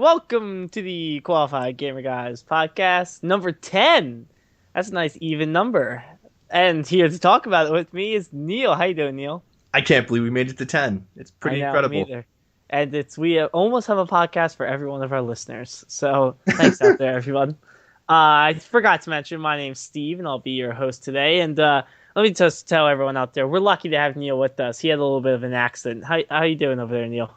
welcome to the Qualified Gamer Guys podcast number 10. That's a nice even number. And here to talk about it with me is Neil. How you doing, Neil? I can't believe we made it to 10. It's I pretty know, me incredible. either. And we almost have a podcast for every one of our listeners. So thanks out there, everyone. I forgot to mention my name's Steve, and I'll be your host today. And let me just tell everyone out there, we're lucky to have Neil with us. He had a little bit of an accident. How you doing over there, Neil?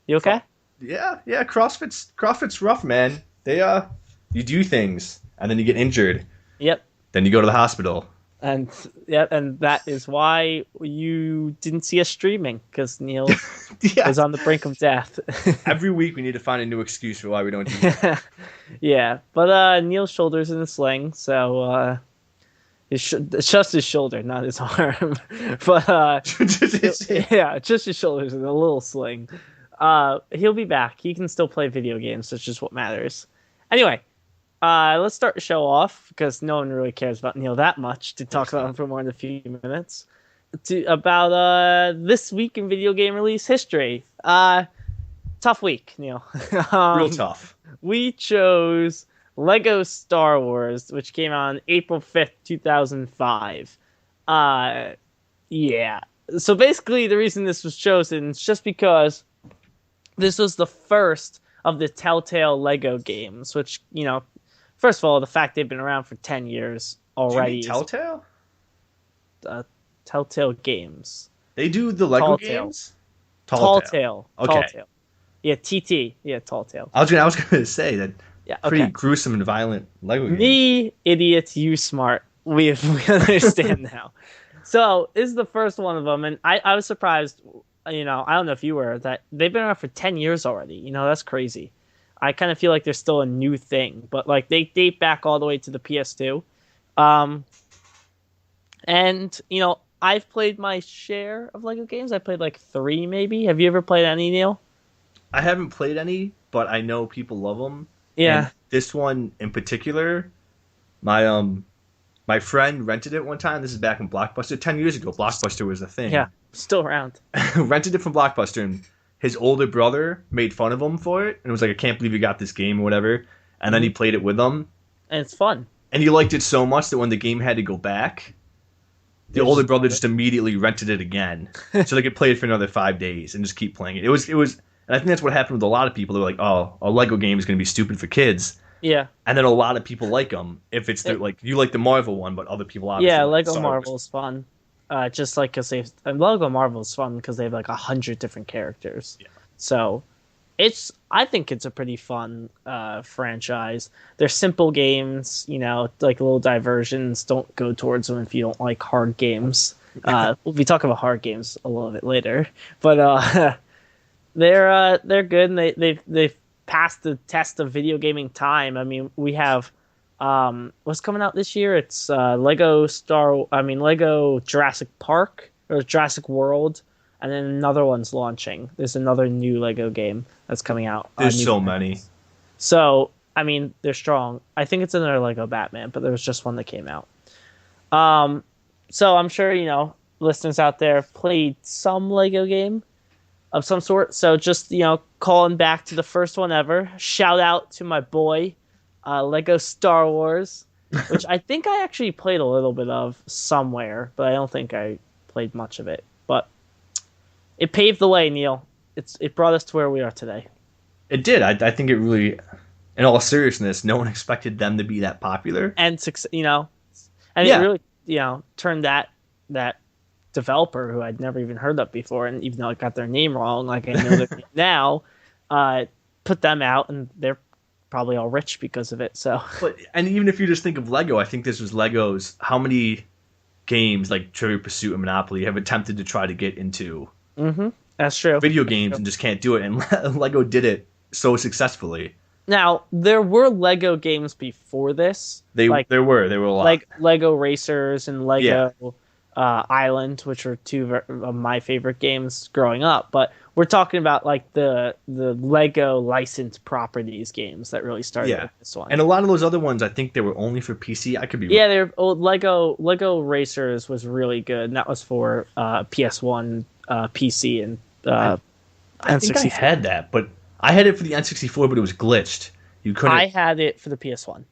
You okay? Yeah, CrossFit's rough, man. You do things and then you get injured. Yep. Then you go to the hospital. And that is why you didn't see us streaming, because Neil Yeah. was on the brink of death. Every week we need to find a new excuse for why we don't do that. Yeah, but Neil's shoulder's in a sling, so it's just his shoulder, not his arm. But yeah, just his shoulders in a little sling. He'll be back. He can still play video games. That's just what matters. Anyway, let's start the show off, because no one really cares about Neil that much to talk about him for more than a few minutes. About this week in video game release history. Tough week, Neil. Real tough. We chose Lego Star Wars, which came out on April 5th, 2005. Yeah. So basically, the reason this was chosen is just because this was the first of the Telltale Lego games, which, first of all, the fact they've been around for 10 years already. Do you mean Telltale? Telltale Games. They do the Lego Telltale. games? Telltale. Okay. Telltale. Yeah, TT. Yeah, Telltale. I was gonna say that. Yeah, pretty okay. gruesome and violent Lego games. Me, idiot, you smart. We understand now. So, this is the first one of them, and I was surprised, I don't know if you were, that they've been around for 10 years already. That's crazy. I kind of feel like they're still a new thing, but they date back all the way to the PS2. And, I've played my share of Lego games. I played like 3 maybe. Have you ever played any, Neil? I haven't played any, but I know people love them. Yeah. And this one in particular, my friend rented it one time. This is back in Blockbuster. 10 years ago, Blockbuster was a thing. Yeah, still around. Rented it from Blockbuster, and his older brother made fun of him for it, and was like, I can't believe you got this game or whatever. And then he played it with them. And it's fun. And he liked it so much that when the game had to go back, the older brother just immediately rented it again. So they could play it for another 5 days and just keep playing it. It was, and I think that's what happened with a lot of people. They were like, oh, a Lego game is going to be stupid for kids. Yeah. And then a lot of people like them. If it's like, you like the Marvel one, but other people obviously Yeah, like Lego Star Marvel Wars. is fun. Just like because Lego Marvel is fun because they have like 100 different characters. Yeah. So I think it's a pretty fun franchise. They're simple games, like little diversions. Don't go towards them if you don't like hard games. We'll be talking about hard games a little bit later, but they're good, and they've passed the test of video gaming time. I mean, we have what's coming out this year? It's Lego Jurassic Park or Jurassic World, and then another one's launching. There's another new Lego game that's coming out. There's so many. So, I mean, they're strong. I think it's another Lego Batman, but there was just one that came out. So I'm sure, listeners out there have played some Lego game of some sort. So just, calling back to the first one ever. Shout out to my boy, Lego Star Wars, which I think I actually played a little bit of somewhere, but I don't think I played much of it. But it paved the way, Neil. It brought us to where we are today. It did. I think it really, in all seriousness, no one expected them to be that popular. And, it really, turned that developer who I'd never even heard of before, and even though I got their name wrong, like I know their name now, put them out, and they're probably all rich because of it. So, and even if you just think of Lego, I think this was Lego's. How many games like Trivial Pursuit and Monopoly have attempted to try to get into that's true. Video games and just can't do it, and Lego did it so successfully. Now, there were Lego games before this. There were a lot. Like Lego Racers and Lego Island, which were two of my favorite games growing up. But we're talking about like the Lego licensed properties games that really started with this one. And a lot of those other ones, I think they were only for PC. I could be wrong. Yeah, they're Lego Racers was really good, and that was for PS1, PC, and I think I N64. had that, but I had it for the N64, but it was glitched. You I couldn't had it for the PS1.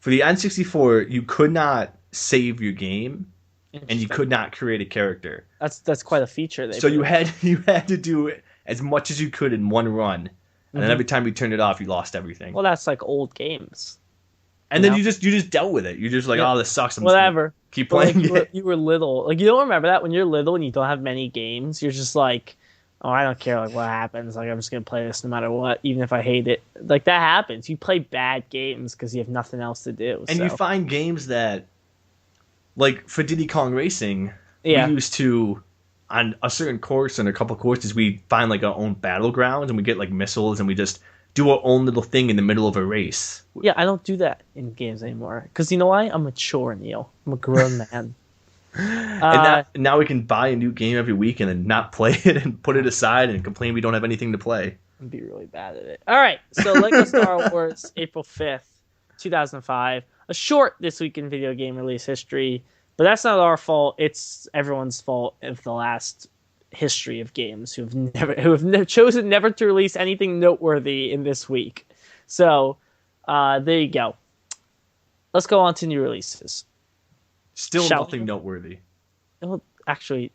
for the N64. You could not save your game, and you Interesting. could not create a character. That's quite a feature they've So you really. had to do it as much as you could in one run, and then Hmm. every time you turned it off, you lost everything. Well, that's like old games, And you then know. you just dealt with it. You're just like, Yeah, oh, this sucks. I'm just gonna whatever. keep But like playing it. you were little, like you don't remember that when you're little and you don't have many games. You're just like, oh, I don't care like what happens. Like I'm just gonna play this no matter what, even if I hate it. Like that happens. You play bad games because you have nothing else to do. And So you find games that, like for Diddy Kong Racing, yeah, we used to, on a certain course and a couple courses, we find like our own battlegrounds and we get like missiles and we just do our own little thing in the middle of a race. yeah. I don't do that in games anymore because you know why? I'm mature, Neil. I'm a grown man. And Uh, now we can buy a new game every week and then not play it and put it aside and complain we don't have anything to play. and be really bad at it. All right, so Lego Star Wars, April 5th, 2005. A short this week in video game release history, but that's not our fault. It's everyone's fault of the last history of games who have chosen never to release anything noteworthy in this week. So there you go. Let's go on to new releases. Still Shall nothing we? noteworthy. Well, actually,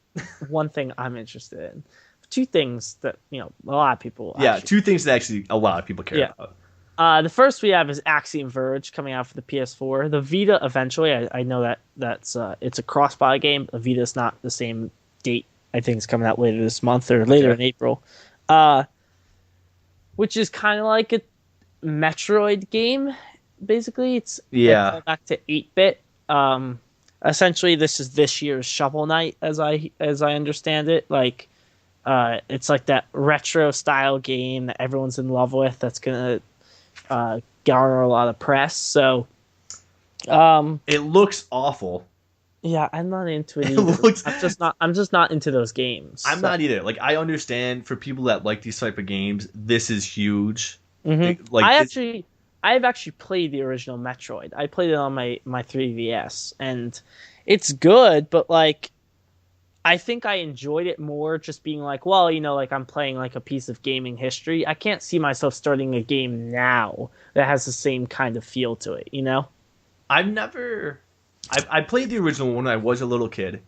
one thing I'm interested in. Two things that a lot of people. Yeah, actually, two things that actually a lot of people care Yeah. about. The first we have is Axiom Verge coming out for the PS4. The Vita eventually. I know that's it's a cross-buy game. The Vita's not the same date. I think it's coming out later this month or later in April. Which is kind of like a Metroid game. Basically, it's Yeah. back to 8-bit. Essentially, this is this year's Shovel Knight, as I understand it. Like, it's like that retro style game that everyone's in love with. That's gonna garner a lot of press. So, It looks awful. yeah, I'm not into it It either. looks- I'm just not into those games. I'm So- not either. Like I understand for people that like these type of games, this is huge. Mhm. Like I've actually played the original Metroid. I played it on my 3DS, and it's good, but like, I think I enjoyed it more just being like, well, like I'm playing like a piece of gaming history. I can't see myself starting a game now that has the same kind of feel to it, I've never. I played the original when I was a little kid.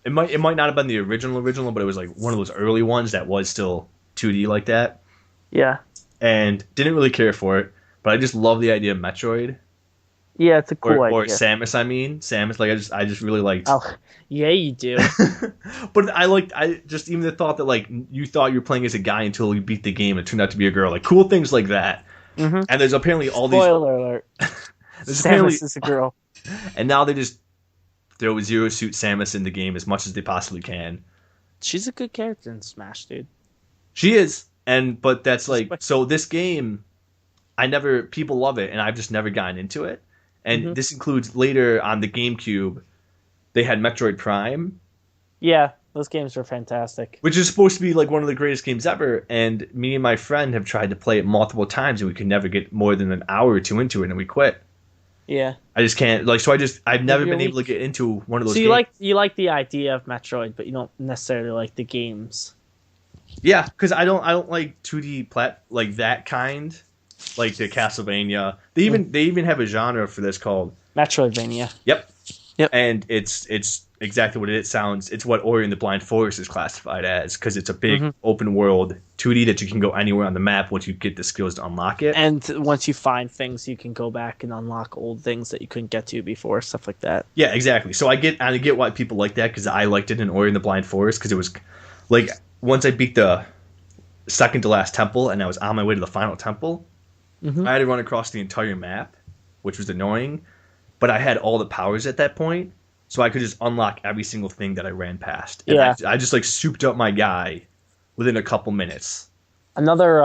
It might not have been the original, but it was like one of those early ones that was still 2D like that, Yeah. and didn't really care for it. But I just love the idea of Metroid Yeah, it's a cool or idea. Samus. I mean, Samus. Like I just really liked. Oh, yeah, you do. But I just even the thought that like you thought you were playing as a guy until you beat the game and it turned out to be a girl. Like cool things like that. Mhm. And there's apparently all these. Spoiler alert. There's apparently, Samus is a girl. and now they just throw Zero Suit Samus in the game as much as they possibly can. She's a good character in Smash, dude. She is, but that's like so. This game, people love it, and I've just never gotten into it. And this includes later on the GameCube, they had Metroid Prime, Yeah, those games are fantastic. which is supposed to be like one of the greatest games ever. And me and my friend have tried to play it multiple times, and we could never get more than an hour or two into it, and we quit. Yeah. I just can't like. So I've never You're been able to get into one of those. So games. you like the idea of Metroid, but you don't necessarily like the games. Yeah, because I don't like 2D like that kind, like the Castlevania. They even have a genre for this called Metroidvania. Yep. Yep. And it's exactly what it sounds. It's what Ori and the Blind Forest is classified as because it's a big open world 2D that you can go anywhere on the map once you get the skills to unlock it. And once you find things, you can go back and unlock old things that you couldn't get to before, stuff like that. Yeah, exactly. So I get why people like that because I liked it in Ori and the Blind Forest because it was like once I beat the second to last temple and I was on my way to the final temple, I had to run across the entire map, which was annoying. But I had all the powers at that point, so I could just unlock every single thing that I ran past. And Yeah. I just like souped up my guy within a couple minutes. Another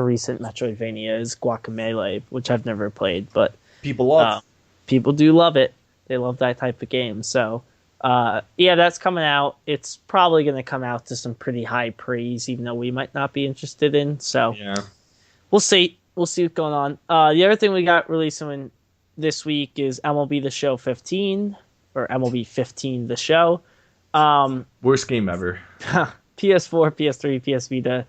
recent Metroidvania is Guacamelee, which I've never played, but People love. people do love it. They love that type of game. So, yeah, that's coming out. It's probably going to come out to some pretty high praise, even though we might not be interested in. So, Yeah. we'll see. We'll see what's going on. The other thing we got releasing this week is MLB The Show 15, or MLB 15 The Show. Worst game ever. PS4, PS3, PS Vita.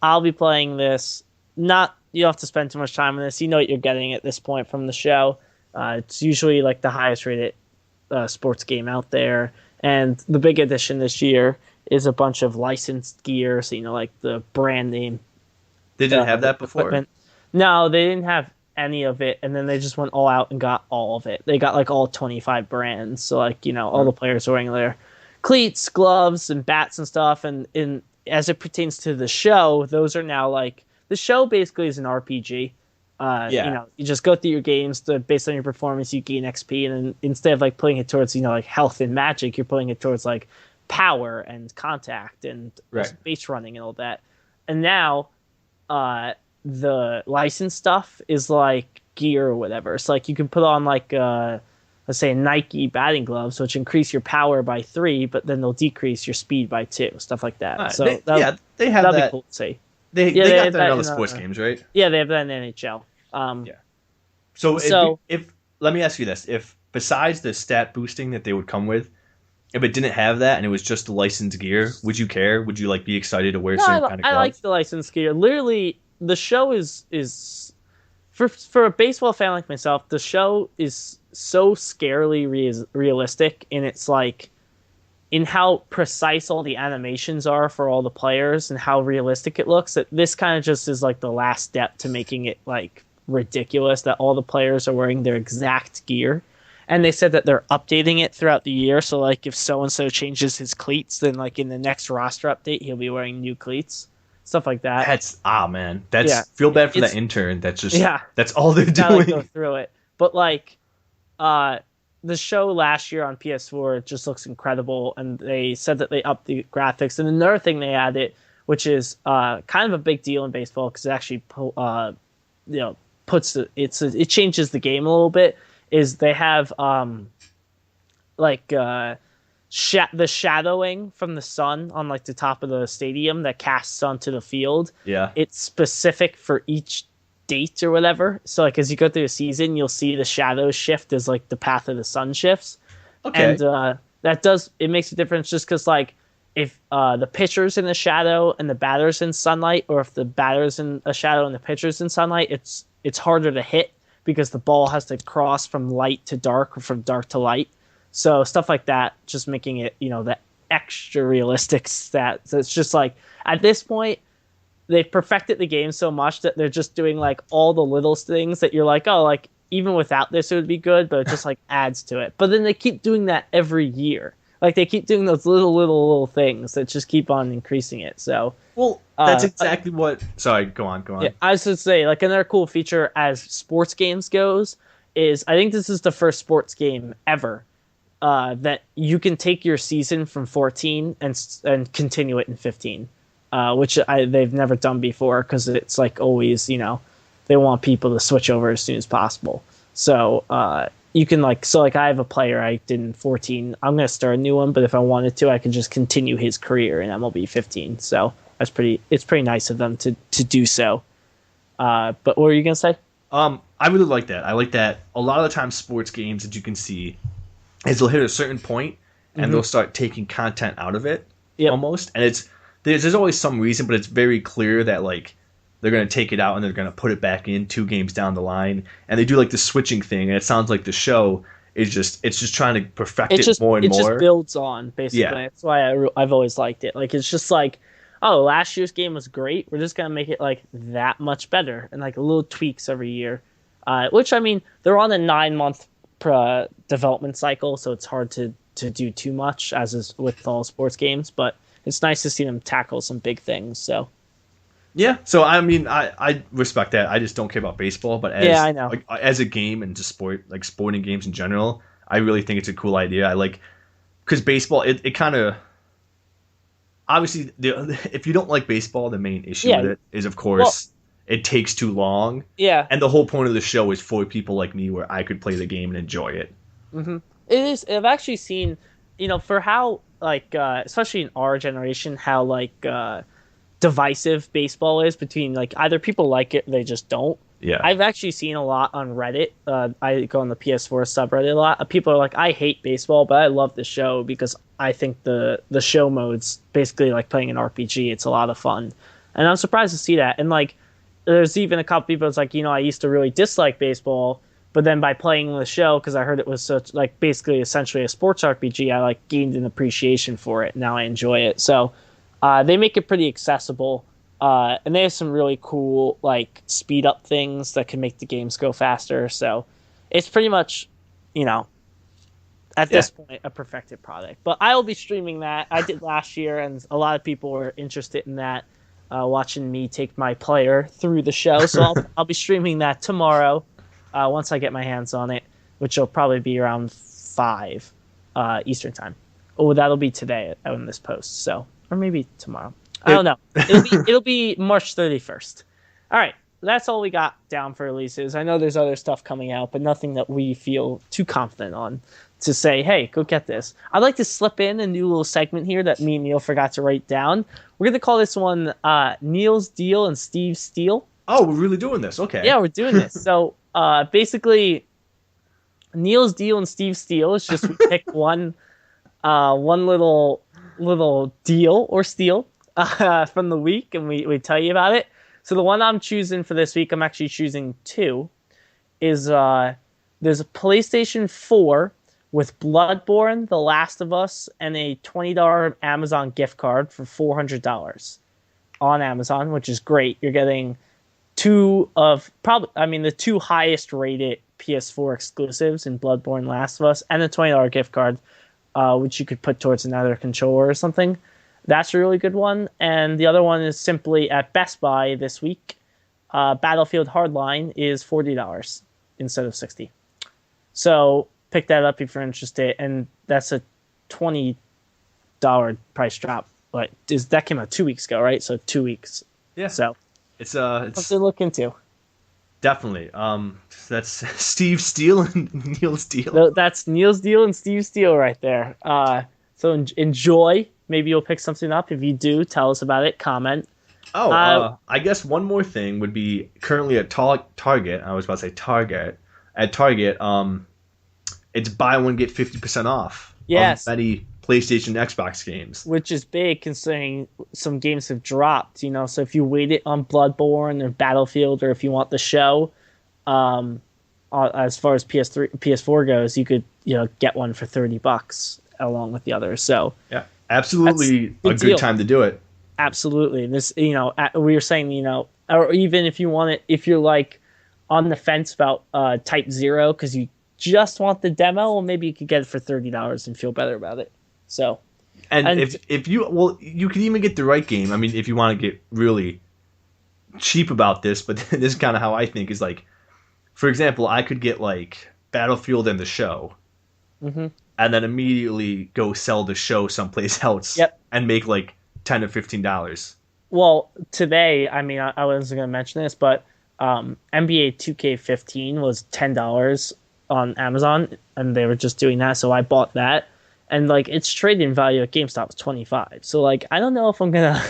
I'll be playing this. Not you don't have to spend too much time on this. You know what you're getting at this point from the show. It's usually like the highest rated sports game out there, and the big addition this year is a bunch of licensed gear. So like the brand name. They didn't have that before. Equipment. No, they didn't have any of it, and then they just went all out and got all of it. They got like all 25 brands. So like all the players are wearing their cleats, gloves, and bats and stuff. And as it pertains to the show, those are now like the show basically is an RPG. You just go through your games. Based on your performance, you gain XP, and then instead of like putting it towards like health and magic, you're putting it towards like power and contact and base running and all that. And now, the license stuff is like gear or whatever. So like you can put on like let's say Nike batting gloves, which increase your power by 3, but then they'll decrease your speed by 2, stuff like that. Right. So they have that. Be cool to see. They got that in other sports games, right? Yeah, they have that in NHL. So if let me ask you this: if besides the stat boosting that they would come with, if it didn't have that and it was just the licensed gear, would you care? Would you like be excited to wear certain kind of gloves? I like the licensed gear. Literally, the show is for a baseball fan like myself, the show is so scarily realistic in its like in how precise all the animations are for all the players and how realistic it looks, that this kind of just is like the last step to making it like ridiculous that all the players are wearing their exact gear. And they said that they're updating it throughout the year. So like if so-and-so changes his cleats, then like in the next roster update, he'll be wearing new cleats. Stuff like that. Feel bad for that intern. That's all they're doing. Like, go through it. But like, the show last year on PS4 just looks incredible, and they said that they upped the graphics. And another thing they added, which is kind of a big deal in baseball because it actually it changes the game a little bit, is they have the shadowing from the sun on like the top of the stadium that casts onto the field. Yeah, it's specific for each date or whatever. So like as you go through the season, you'll see the shadows shift as like the path of the sun shifts. Okay, and it makes a difference just because like if the pitcher's in the shadow and the batter's in sunlight, or if the batter's in a shadow and the pitcher's in sunlight, it's harder to hit because the ball has to cross from light to dark or from dark to light. So stuff like that, just making it, the extra realistic stat. So it's just like, at this point, they've perfected the game so much that they're just doing like all the little things that you're like, oh, like even without this, it would be good, but it just like adds to it. But then they keep doing that every year. Like they keep doing those little things that just keep on increasing it. So, well, that's exactly what. Sorry, go on. Yeah, I was going to say, like another cool feature as sports games goes is I think this is the first sports game ever that you can take your season from 14 and continue it in 15, which they've never done before because it's like always, they want people to switch over as soon as possible. So you can I have a player I did in 14. I'm going to start a new one, but if I wanted to, I could just continue his career in MLB 15. So it's pretty nice of them to do so. But what were you going to say? I really like that. I like that a lot of the time sports games that you can see is they'll hit a certain point and they'll start taking content out of it almost. And there's always some reason, but it's very clear that like they're going to take it out and they're going to put it back in 2 games down the line. And they do like the switching thing. And it sounds like the show is just trying to perfect it more and more. It just builds on, basically. Yeah. That's why I've always liked it. Like, it's just like, oh, last year's game was great. We're just going to make it like that much better. And like little tweaks every year. Which, I mean, they're on a 9-month development cycle. So it's hard to do too much, as is with all sports games. But it's nice to see them tackle some big things. So. Yeah, so I mean, I respect that. I just don't care about baseball, but I know. Like, as a game and just sporting games in general, I really think it's a cool idea. I like because baseball, it kind of obviously if you don't like baseball, the main issue with it is of course it takes too long. Yeah, and the whole point of the show is for people like me, where I could play the game and enjoy it. Mm-hmm. It is. I've actually seen, for how especially in our generation, how divisive baseball is between either people like it or they just don't. Yeah, I've actually seen a lot on Reddit. I go on the PS4 subreddit a lot. People are like, I hate baseball, but I love the show because I think the show mode's basically like playing an RPG. It's a lot of fun. and I'm surprised to see that. And like, there's even a couple people that's like, I used to really dislike baseball, but then by playing the show, because I heard it was such like basically essentially a sports RPG, I like gained an appreciation for it. Now I enjoy it. So they make it pretty accessible, and they have some really cool like speed up things that can make the games go faster. So it's pretty much, you know, at this point a perfected product. But I will be streaming that. I did last year, and a lot of people were interested in that. Watching me take my player through the show, so I'll be streaming that tomorrow. Once I get my hands on it, which will probably be around 5 Eastern time. Oh, that'll be today on this post, so or maybe tomorrow. I don't know. It'll be March 31st. All right, that's all we got down for releases. I know there's other stuff coming out, but nothing that we feel too confident on to say, hey, go get this. I'd like to slip in a new little segment here that me and Neil forgot to write down. We're going to call this one Neil's Deal and Steve's Steal. Oh, we're really doing this. Okay. Yeah, we're doing this. So basically, Neil's Deal and Steve's Steal is just we pick one little deal or steal from the week, and we tell you about it. So the one I'm choosing for this week, I'm actually choosing 2, is there's a PlayStation 4 with Bloodborne, The Last of Us, and a $20 Amazon gift card for $400 on Amazon, which is great. You're getting 2 of the 2 highest rated PS4 exclusives in Bloodborne, Last of Us, and a $20 gift card, which you could put towards another controller or something. That's a really good one. And the other one is simply at Best Buy this week. Battlefield Hardline is $40 instead of $60. So pick that up if you're interested, and that's a $20 price drop. But that came out 2 weeks ago, right? So 2 weeks. Yeah. So it's something to look into. Definitely. That's Steve Steele and Neil Steele. That's Neil's Deal and Steve's Steal right there. So enjoy. Maybe you'll pick something up. If you do, tell us about it. Comment. I guess one more thing would be currently at Target. I was about to say Target. At Target, it's buy one get 50% off. Yes. On many PlayStation, Xbox games, which is big considering some games have dropped. So if you waited on Bloodborne or Battlefield, or if you want the show, as far as PS4 goes, you could get one for $30 along with the others. So yeah, absolutely a good time to do it. Absolutely. This, we were saying, or even if you want it, if you're like on the fence about Type 0 because you just want the demo, well, maybe you could get it for $30 and feel better about it. So, and if you can even get the right game. I mean, if you want to get really cheap about this, but this is kind of how I think is like, for example, I could get like Battlefield and the show, and then immediately go sell the show someplace else, and make like $10 or $15. Well, today, I mean, I wasn't going to mention this, but NBA 2K15 was $10 on Amazon, and they were just doing that, so I bought that, and like its trading value at GameStop was $25. So like, I don't know if I'm gonna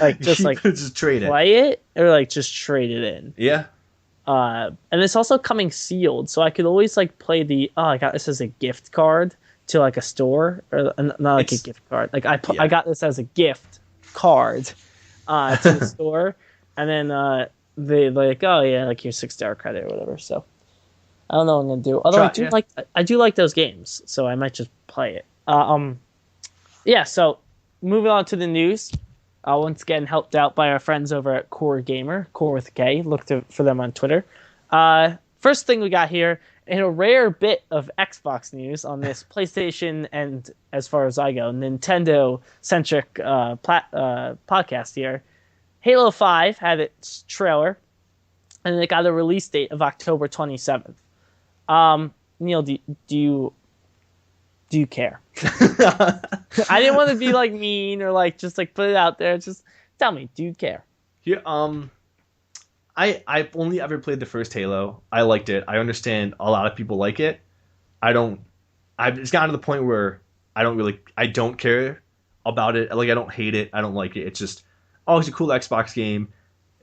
like just trade play it or like just trade it in. Yeah. And it's also coming sealed, so I could always like play I got this as a gift card to like a store, or not like a gift card. Like I got this as a gift card to the store, and then they like, oh yeah, like your $6 credit or whatever. So I don't know what I'm gonna do. Although I do like those games, so I might just play it. Yeah. So moving on to the news. Once again, helped out by our friends over at Core Gamer, Core with a K. Look for them on Twitter. First thing we got here, in a rare bit of Xbox news on this PlayStation and, as far as I go, Nintendo-centric podcast here, Halo 5 had its trailer, and it got a release date of October 27th. Neil, do you care? I didn't want to be like mean or like just like put it out there. Just tell me, do you care? Yeah. I've only ever played the first Halo. I liked it. I understand a lot of people like it. It's gotten to the point where I don't care about it. Like, I don't hate it. I don't like it. It's just, it's a cool Xbox game.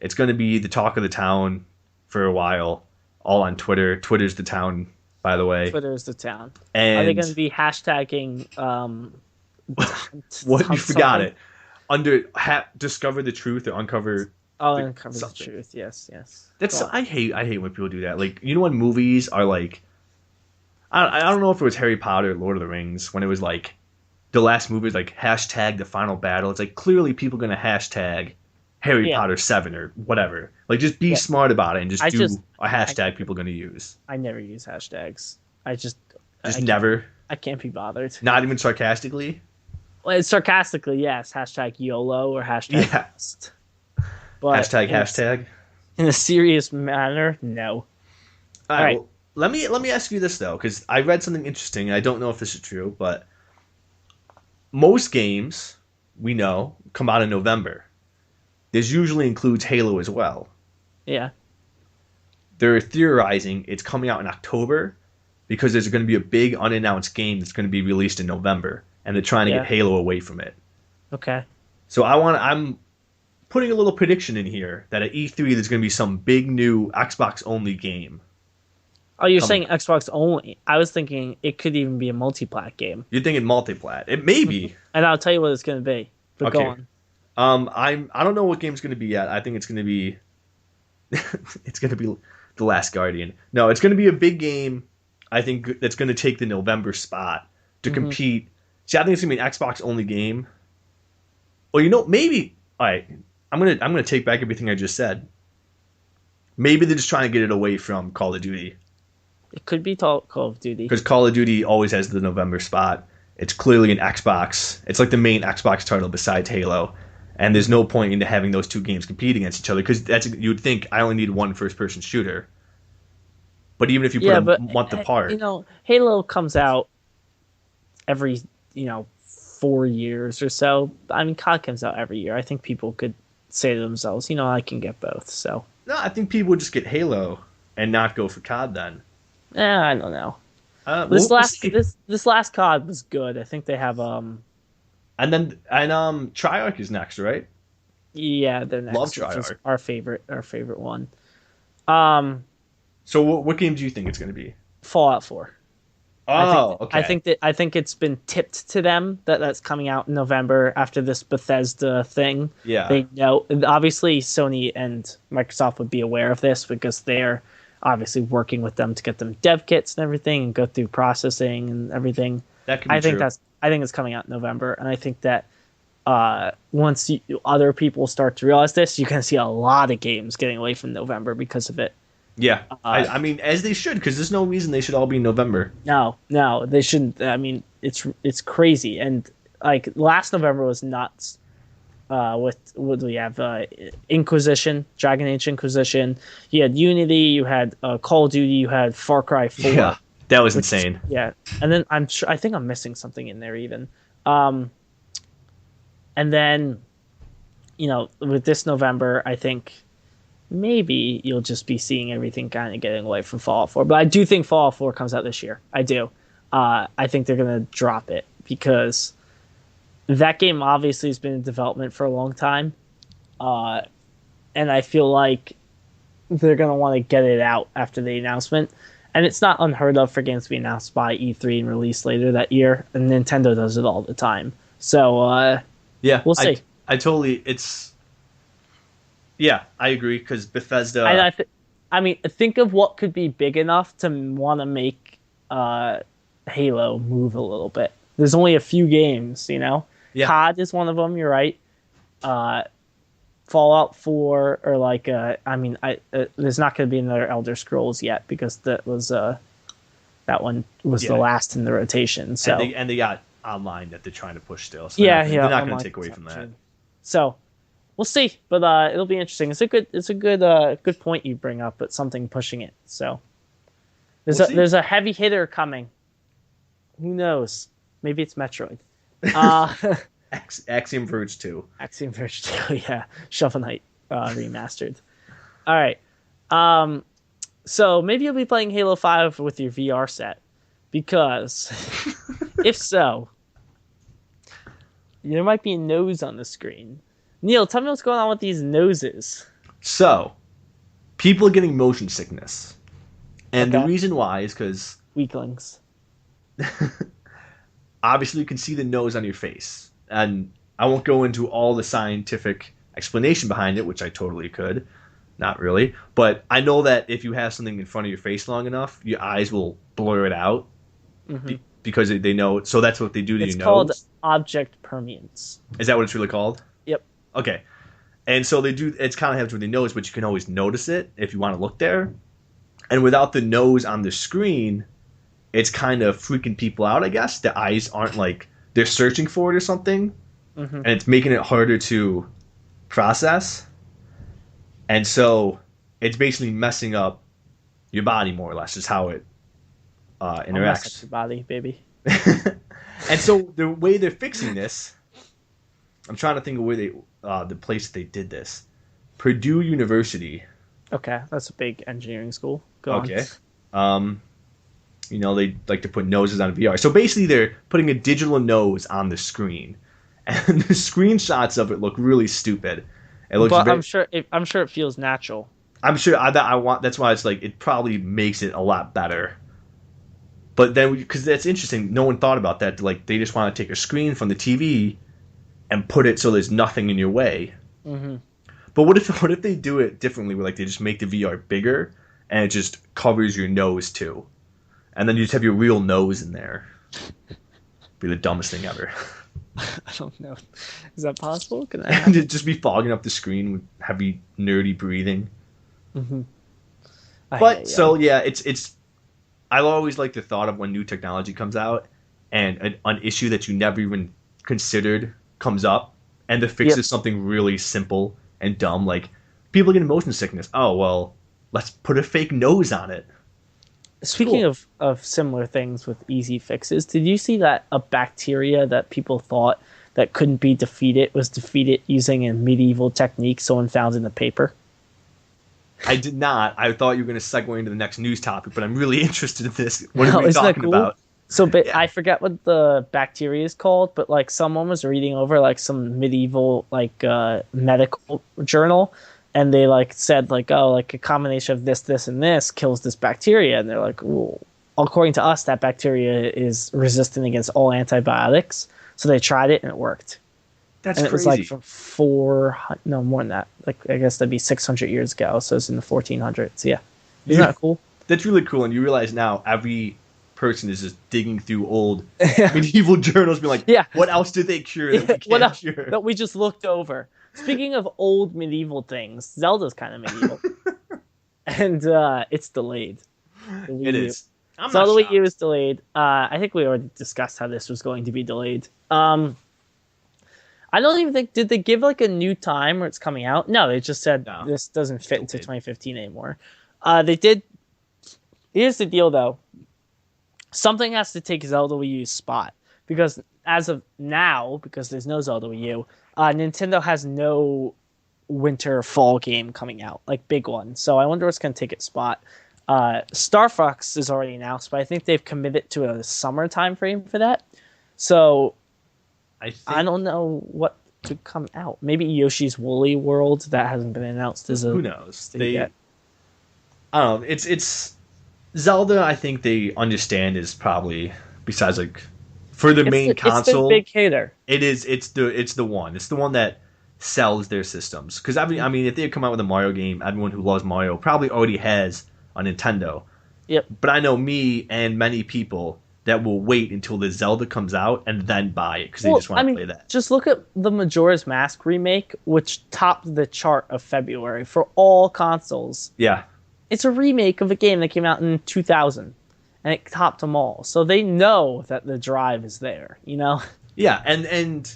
It's going to be the talk of the town for a while. All on Twitter. Twitter's the town, by the way. Twitter is the town. And are they going to be hashtagging? What? You forgot it. discover the truth or uncover I'll uncover the something. truth. Yes, yes. That's Go on. I hate when people do that. Like when movies are like I don't know if it was Harry Potter, or Lord of the Rings, when it was like the last movie was like hashtag the final battle. It's like clearly people gonna hashtag Harry Yeah, Potter 7 or whatever. Like just be yeah. smart about it and just I do just a I hashtag people gonna use. I never use hashtags. I just Just I can't never, I can't be bothered. not even sarcastically. Well, it's sarcastically, yes. Hashtag YOLO or hashtag Yeah. best. But Hashtag. in a serious manner, no. All All right. right. Well, let me ask you this though, because I read something interesting. And I don't know if this is true, but most games we know come out in November. This usually includes Halo as well. Yeah. They're theorizing it's coming out in October because there's going to be a big unannounced game that's going to be released in November, and they're trying to get Yeah. Halo away from it. Okay. So I'm putting a little prediction in here that at E3 there's going to be some big new Xbox only game Oh, you're coming saying out. Xbox only. I was thinking it could even be a multi-plat game. You're thinking multiplat. It may be. And I'll tell you what it's going to be. But go Okay. on. I don't know what game's going to be yet. I think it's going to be it's going to be The Last Guardian. No, it's going to be a big game. I think that's going to take the November spot to Mhm. compete. See, I think it's going to be an Xbox only game. Well, maybe. All right, I'm gonna take back everything I just said. Maybe they're just trying to get it away from Call of Duty It could be Call of Duty. because Call of Duty always has the November spot. It's clearly an Xbox. It's like the main Xbox title besides Halo, and there's no point into having those two games compete against each other because you would think I only need one first-person shooter. But even if you put Yeah, them but a month apart, Halo comes out every 4 years or so. I mean, COD comes out every year. I think people could say to themselves, I can get both. So, no, I think people would just get Halo and not go for COD then. I don't know. We'll see. This last COD was good. I think they have And Treyarch is next, right? yeah, they're Love next, which is Treyarch. our favorite one. Um, So what game do you think it's going to be? Fallout 4. Oh, okay. I think it's been tipped to them that that's coming out in November after this Bethesda thing. Yeah. They know, obviously Sony and Microsoft would be aware of this because they're obviously working with them to get them dev kits and everything and go through processing and everything. That could be true. I think it's coming out in November, and I think that once other people start to realize this, you're going to see a lot of games getting away from November because of it. Yeah. I mean, as they should, because there's no reason they should all be in November. No, they shouldn't. I mean, it's crazy, and like last November was nuts. With what do we have? Inquisition, Dragon Age Inquisition. You had Unity. You had Call of Duty. You had Far Cry 4. Yeah. That was insane. Yeah, and then I think I'm missing something in there even. And then, with this November, I think maybe you'll just be seeing everything kind of getting away from Fallout 4. But I do think Fallout 4 comes out this year. I do. I think they're going to drop it because that game obviously has been in development for a long time. And I feel like they're going to want to get it out after the announcement. And it's not unheard of for games to be announced by E3 and released later that year. And Nintendo does it all the time. So, yeah, we'll see. I totally. Yeah, I agree because Bethesda. And I mean, think of what could be big enough to want to make Halo move a little bit. There's only a few games, Yeah. COD is one of them. You're right. Fallout 4 or like there's not going to be another Elder Scrolls yet because that one was the last in the rotation. So and they got online that they're trying to push still. So they're not going to take away from that. So we'll see, but it'll be interesting. It's a good point you bring up, but something pushing it. So there's a heavy hitter coming. Who knows? Maybe it's Metroid. Axiom Verge 2. Axiom Verge 2, yeah. Shovel Knight remastered. All right. So maybe you'll be playing Halo 5 with your VR set. Because if so, there might be a nose on the screen. Neil, tell me what's going on with these noses. So, people are getting motion sickness. And Okay. the reason why is because Weaklings. obviously you can see the nose on your face. And I won't go into all the scientific explanation behind it, which I totally could. Not really. But I know that if you have something in front of your face long enough, your eyes will blur it out Hmm. because they know. So that's what they do to It's your called nose. object permanence. Is that what it's really called? Yep. Okay. And so they do. It's kind of happens with your nose, but you can always notice it if you want to look there. And without the nose on the screen, it's kind of freaking people out. I guess the eyes aren't like they're searching for it or something, Hmm. and it's making it harder to process. And so it's basically messing up your body more or less, is how it I'll mess up interacts. your body, baby. And so the way they're fixing this, I'm trying to think of where the place they did this. Purdue University. Okay, that's a big engineering school. Go on. Okay. Um, they like to put noses on VR. So basically, they're putting a digital nose on the screen, and the screenshots of it look really stupid. It looks. But I'm sure it feels natural. I'm sure I want. That's why it's like it probably makes it a lot better. But then, because that's interesting, no one thought about that. Like they just want to take a screen from the TV and put it so there's nothing in your way. Hmm. But what if they do it differently? Where like they just make the VR bigger and it just covers your nose too, and then you just have your real nose in there. Be the dumbest thing ever. I don't know. Is that possible? Can I And it'd just be fogging up the screen with heavy nerdy breathing. hmm But so yeah, it's. I always like the thought of when new technology comes out and an issue that you never even considered comes up, and the fix Yep. is something really simple and dumb, like people get motion sickness. Oh well, let's put a fake nose on it. Speaking Cool. of similar things with easy fixes, did you see that a bacteria that people thought that couldn't be defeated was defeated using a medieval technique someone found in the paper? I did not. I thought you were going to segue into the next news topic, but I'm really interested in this. What No, are we isn't that talking cool? about? So, but Yeah. I forget what the bacteria is called, but like someone was reading over like some medieval medical journal, and they like said like, oh, like a combination of this and this kills this bacteria, and they're like, well, according to us, that bacteria is resistant against all antibiotics. So they tried it and it worked, That's and it was like crazy. from no, more than that. Like I guess that'd be 600 years ago, so it's in the 1400s. Yeah, isn't You- that cool? That's really cool, and you realize now every person is just digging through old medieval journals, being like, Yeah. what else did they cure that we What can't else cure? that we just looked over? Speaking of old medieval things, Zelda's kind of medieval, and it's delayed. The Wii It U. is. I'm Zelda not Wii U shocked. is delayed. I think we already discussed how this was going to be delayed. I don't even think did they give like a new time where it's coming out? No, they just said No. this doesn't fit into Delayed. 2015 anymore. They did. Here's the deal, though. Something has to take Zelda Wii U's spot because as of now, because there's no Zelda Wii U, Nintendo has no winter fall game coming out, like big one. So I wonder what's going to take its spot. Star Fox is already announced, but I think they've committed to a summer time frame for that. So I think I don't know what to come out. Maybe Yoshi's Woolly World that hasn't been announced as a who knows? thing yet. I don't know. It's Zelda. I think they understand is probably besides like for the main It's console. the big hitter. It is. It's the one. It's the one that sells their systems. Because I mean, if they had come out with a Mario game, everyone who loves Mario probably already has a Nintendo. Yep. But I know me and many people that will wait until the Zelda comes out and then buy it because they just want to play that. Just look at the Majora's Mask remake, which topped the chart of February for all consoles. Yeah. It's a remake of a game that came out in 2000, and it topped them all. So they know that the drive is there, you know? Yeah, and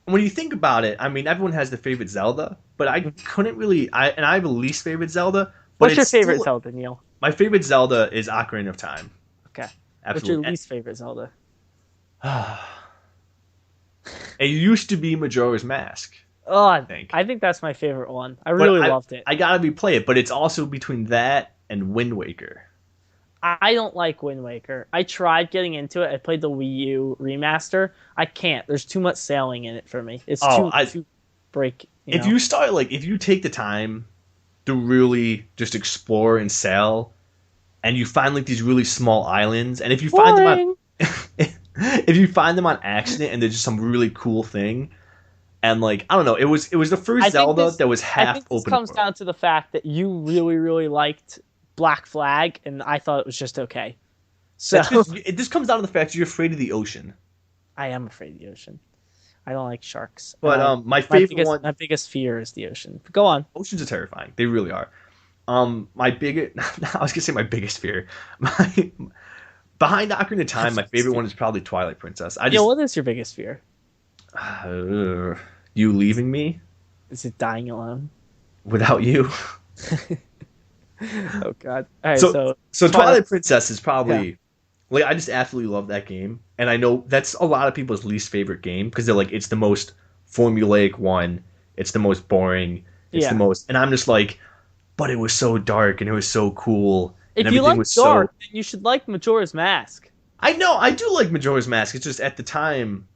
when you think about it, I mean, everyone has their favorite Zelda, but I couldn't really. I have a least favorite Zelda. But What's your it's favorite still- Zelda, Neil? My favorite Zelda is Ocarina of Time. Okay. Absolutely. What's your least favorite Zelda? It used to be Majora's Mask. Oh, I think. think that's my favorite one. I But really loved it. I gotta replay it, but it's also between that and Wind Waker. I don't like Wind Waker. I tried getting into it. I played the Wii U remaster. I can't. There's too much sailing in it for me. It's too break. If you start if you take the time to really just explore and sail, and you find like these really small islands, and if you find them on if you find them on accident and they're just some really cool thing, and like I don't know, it was the first Zelda that was I half think this open comes world. down to the fact that you really, really liked Black Flag, and I thought it was just okay. So That's because this comes down to the fact that you're afraid of the ocean. I am afraid of the ocean. I don't like sharks. But my favorite My one, biggest fear is the ocean. But go on. oceans are terrifying. They really are. My biggest, I was gonna say my biggest fear. My behind Ocarina of Time, my favorite one is probably Twilight Princess. Yeah, what is your biggest fear? You leaving me Is it dying alone? without you. Oh God! All right, So Twilight Princess is probably Yeah. like I just absolutely love that game, and I know that's a lot of people's least favorite game because they're like it's the most formulaic one, it's the most boring, it's the Yeah. most, and I'm just like, but it was so dark and it was so cool and If you everything like was dark, so. then you should like Majora's Mask. I know I do like Majora's Mask. It's just at the time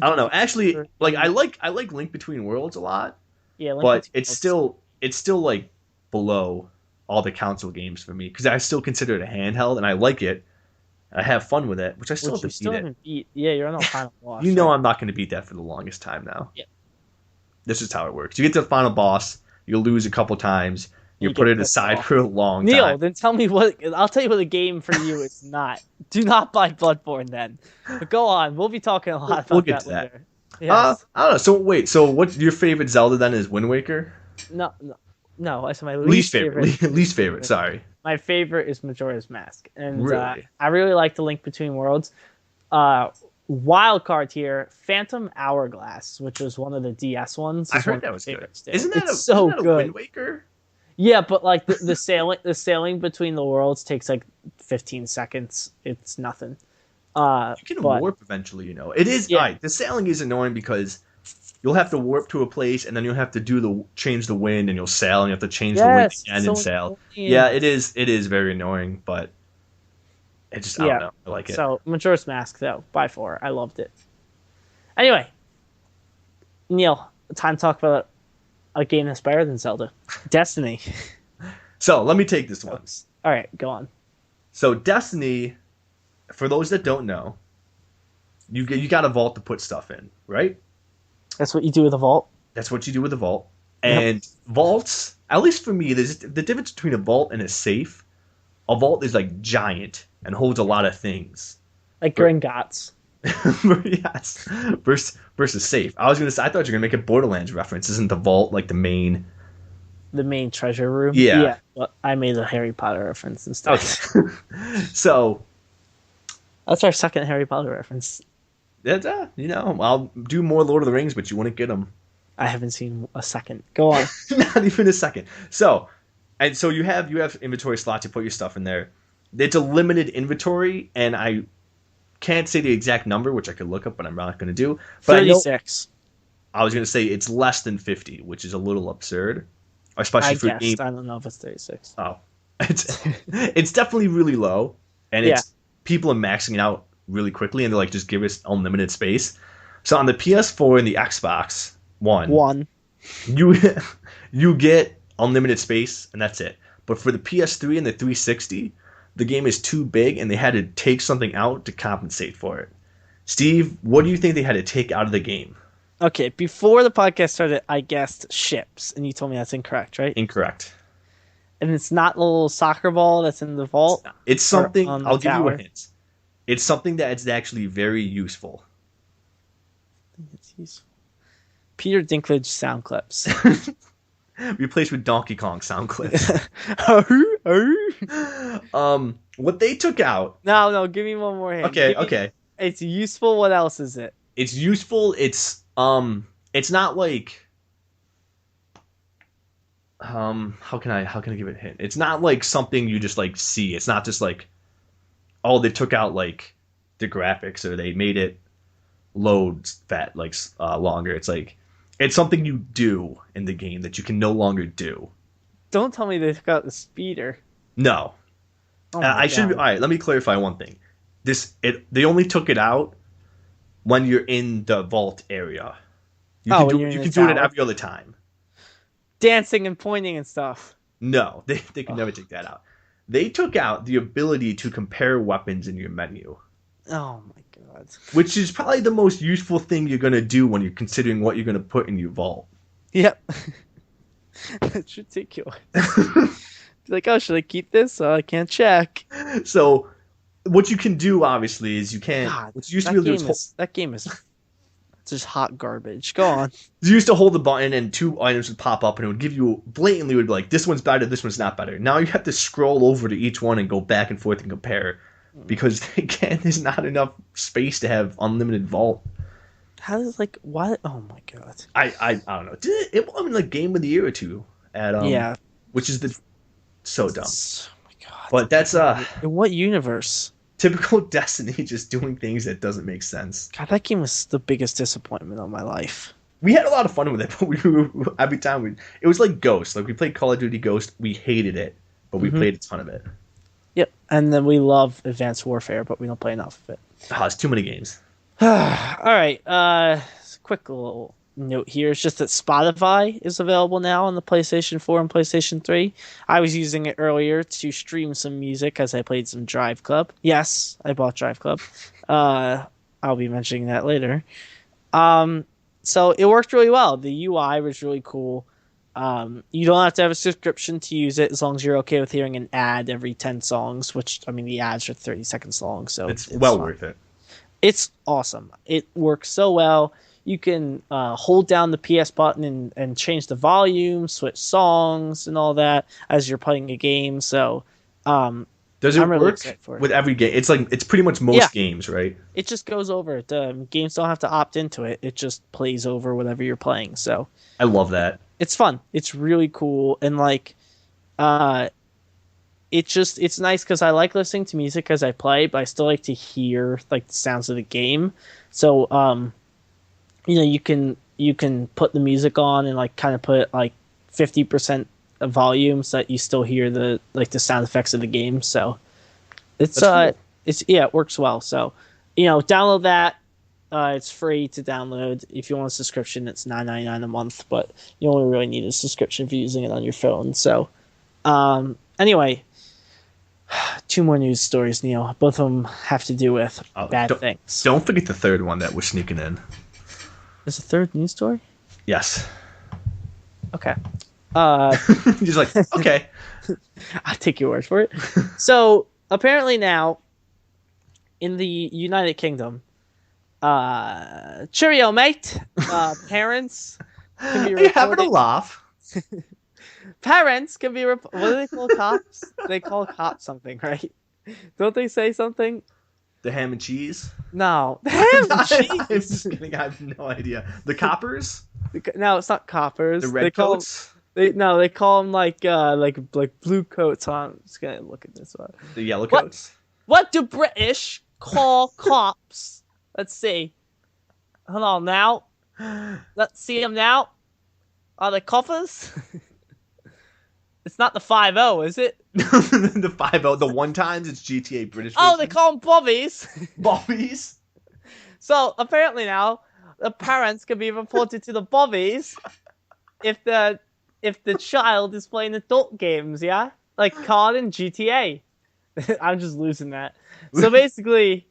I don't know. Actually, like I like Link Between Worlds a lot, Yeah, Link but Between it's still like below all the console games for me because I still consider it a handheld and I like it. I have fun with it, which I still Which have you to still beat it. haven't beat. Yeah, you're on the final boss. You know right? I'm not going to beat that for the longest time now. Yeah. This is how it works. You get to the final boss, you lose a couple times, you You put get it pissed aside off. for a long Neil, time. then tell me what. I'll tell you what a game for you is not. Do not buy Bloodborne then. But go on. We'll be talking a lot We'll about get that to that. later. Yes. I don't know. So wait, so what's your favorite Zelda then is Wind Waker? No, no, no. I said my Least least favorite. favorite. Least favorite, sorry. My favorite is Majora's Mask, and Really? I really like the Link Between Worlds. Wild card here, Phantom Hourglass, which was one of the DS ones. I Is one heard of that my was good. favorites too. Isn't that It's so isn't that a good. Wind Waker? Yeah, but like the sailing between the worlds takes like 15 seconds. It's nothing. You can But warp eventually, you know. It is yeah, alright. The sailing is annoying because you'll have to warp to a place and then you'll have to change the wind and you'll sail and you have to change the wind yes, again so and sail. annoying. Yeah, it is very annoying, but it just I don't Yeah. know. I like it. So Majora's Mask though, by far, I loved it. Anyway, Neil, time to talk about a game that's better than Zelda, Destiny. So let me take this one. All right, go on. So Destiny, for those that don't know, you got a vault to put stuff in, right? That's what you do with a vault. That's what you do with a vault. Yep. And vaults, at least for me, there's the difference between a vault and a safe. A vault is like giant and holds a lot of things. Like Gringotts. Yes. Versus safe. I thought you were gonna make a Borderlands reference. Isn't the vault like the main? The main treasure room. Yeah. But I made a Harry Potter reference instead. Okay. So That's our second Harry Potter reference. that's I'll do more Lord of the Rings, but you wouldn't get them. I haven't seen a second. Go on. Not even a second. So you have inventory slots. You put your stuff in there. It's a limited inventory, and I can't say the exact number, which I could look up, but I'm not going to do. But 36. I was going to say it's less than 50, which is a little absurd, especially I for guessed. game. I don't know if it's 36. Oh, it's definitely really low, and it's people are maxing it out really quickly, and they're like, just give us unlimited space. So on the PS4 and the Xbox One, you get unlimited space, and that's it. But for the PS3 and the 360, the game is too big, and they had to take something out to compensate for it. Steve, what do you think they had to take out of the game? Okay, before the podcast started, I guessed ships, and you told me that's incorrect, right? Incorrect. And it's not the little soccer ball that's in the vault? It's something, on the I'll give you a tower? hint. It's something that's actually very useful. It's useful. Peter Dinklage sound clips. Replaced with Donkey Kong sound clips. No, What they took out. give me one more hint. Okay. It's useful. What else is it? It's useful. It's not like how can I give it a hint? It's not like something you just like see. It's not just like they took out like the graphics or they made it load longer. It's like it's something you do in the game that you can no longer do. Don't tell me they took out the speeder. No. Oh my I should be, God. all right, let me clarify one thing. They only took it out when you're in the vault area. You when can you're in you the can do it tower. every other time. Dancing and pointing and stuff. No, they could never take that out. They took out the ability to compare weapons in your menu. Oh my god. which is probably the most useful thing you're gonna do when you're considering what you're gonna put in your vault. Yep. That's ridiculous. Like, oh, should I keep this? I can't check. So what you can do, obviously, is God, what you used to be able to do is that game is just hot garbage. Go on. you used to hold the button and two items would pop up and it would give you blatantly would be like this one's better, this one's not better. Now you have to scroll over to each one and go back and forth and compare because again, there's not enough space to have unlimited vault. How does like what? Oh my god. I don't know. It won like game of the year or two at Yeah. which is the so dumb. Oh my god. But that's In what universe? typical Destiny just doing things that doesn't make sense. God, that game was the biggest disappointment of my life. We had a lot of fun with it, but every time it was like Ghost. Like we played Call of Duty Ghost, we hated it, but we played a ton of it. Yep. And then we love Advanced Warfare, but we don't play enough of it. It's too many games. All right. Quick little note here is just that Spotify is available now on the PlayStation 4 and PlayStation 3. I was using it earlier to stream some music as I played some Drive Club. Yes, I bought Drive Club. I'll be mentioning that later. So it worked really well. The UI was really cool. You don't have to have a subscription to use it as long as you're okay with hearing an ad every 10 songs, which, I mean, the ads are 30 seconds long, so It's well worth it. It's awesome. It works so well. You can hold down the PS button and change the volume, switch songs, and all that as you're playing a game. So, Does it I'm really work excited for it. with every game? It's pretty much most Yeah. games, right? It just goes over. The games don't have to opt into it. It just plays over whatever you're playing. So I love that. it's fun. It's really cool, and like, it's nice because I like listening to music as I play, but I still like to hear like the sounds of the game. So, you can put the music on and like kind of put like 50% of volume so that you still hear the sound effects of the game. So it's That's cool. it works well. So download that. It's free to download. If you want a subscription, it's $9.99 a month, but you only really need a subscription if you're using it on your phone. So anyway, two more news stories, Neil. Both of them have to do with bad things. Don't forget the third one that we're sneaking in. There's a third news story? Yes. Okay. Just like, okay. I'll take your word for it. So apparently now, in the United Kingdom, cheerio, mate. Parents can be Are you having a reporting. laugh? Parents can be. What do they call cops? They call cops something, right? Don't they say something? The ham and cheese? No, ham and I'm cheese. just kidding. I have no idea. The coppers? No, it's not coppers. The They red call coats? they call them like blue coats. I'm just gonna look at this one. The yellow What? coats? What do British call cops? Let's see. Hold on now. Let's see them now. Are they coppers? It's not the 5-0, is it? The 5-0. The one times it's GTA British. Oh, they version. call them bobbies. Bobbies. So apparently now the parents can be reported to the bobbies if the child is playing adult games, yeah, like COD and GTA. I'm just losing that. So basically,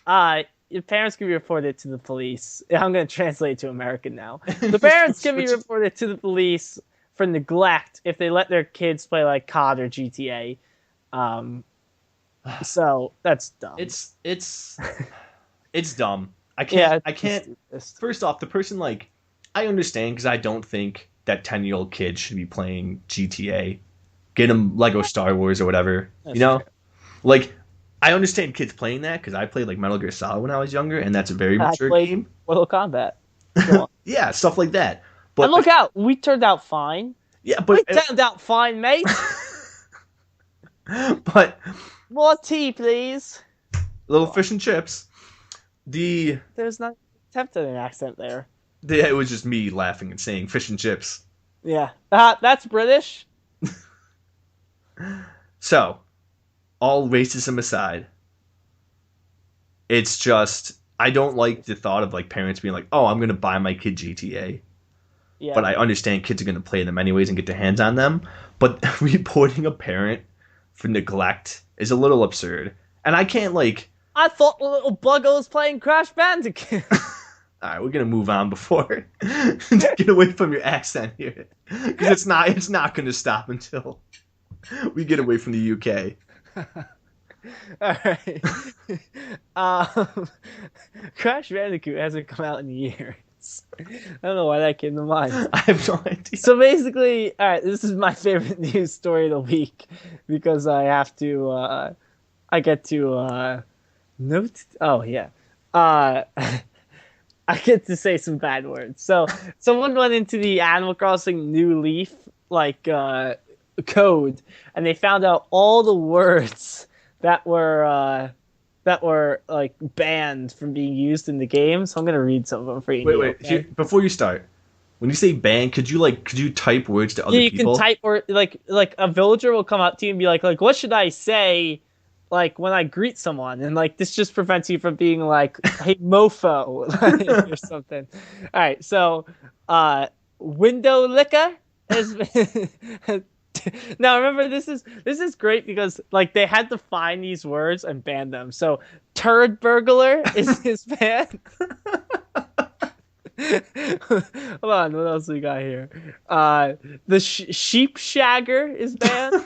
your parents can be reported to the police. I'm going to translate it to American now. The parents can be reported to the police for neglect if they let their kids play like COD or GTA. So that's dumb. It's dumb. I Yeah, can't. First off, the person like I understand because I don't think that 10-year-old kid should be playing GTA. Get him Lego Star Wars or whatever. That's fair. fair. Like I understand kids playing that because I played like Metal Gear Solid when I was younger, and that's a very I mature played game. Mortal Kombat. Go on. Yeah, stuff like that. But And look out, we turned out fine. yeah, but We turned out fine, mate. but More tea, please. little fish and chips. There's not attempt at an accent there. It was just me laughing and saying fish and chips. Yeah, that's British. So, all racism aside, it's just I don't like the thought of like parents being like, "Oh, I'm going to buy my kid GTA." Yeah, But I understand kids are going to play them anyways and get their hands on them. But reporting a parent for neglect is a little absurd. And I can't like I thought the little bugger was playing Crash Bandicoot. All right, we're gonna move on before get away from your accent here, because it's not gonna stop until we get away from the UK. All right. Um, Crash Bandicoot hasn't come out in years. I don't know why that came to mind. I have no idea. So basically, all right, this is my favorite news story of the week because I get to note. Oh yeah, uh, I get to say some bad words. So someone went into the Animal Crossing New Leaf code, and they found out all the words that were like banned from being used in the game. So I'm gonna read some of them for you. Wait. Okay? Before you start, when you say ban, could you type words to other you people? can type or like a villager will come up to you and be like what should I say like when I greet someone, and like this just prevents you from being like hey mofo or something. All right, so window licker has been now remember this is great because like they had to find these words and ban them. So turd burglar is banned. Hold on, what else we got here? The sheep shagger is banned.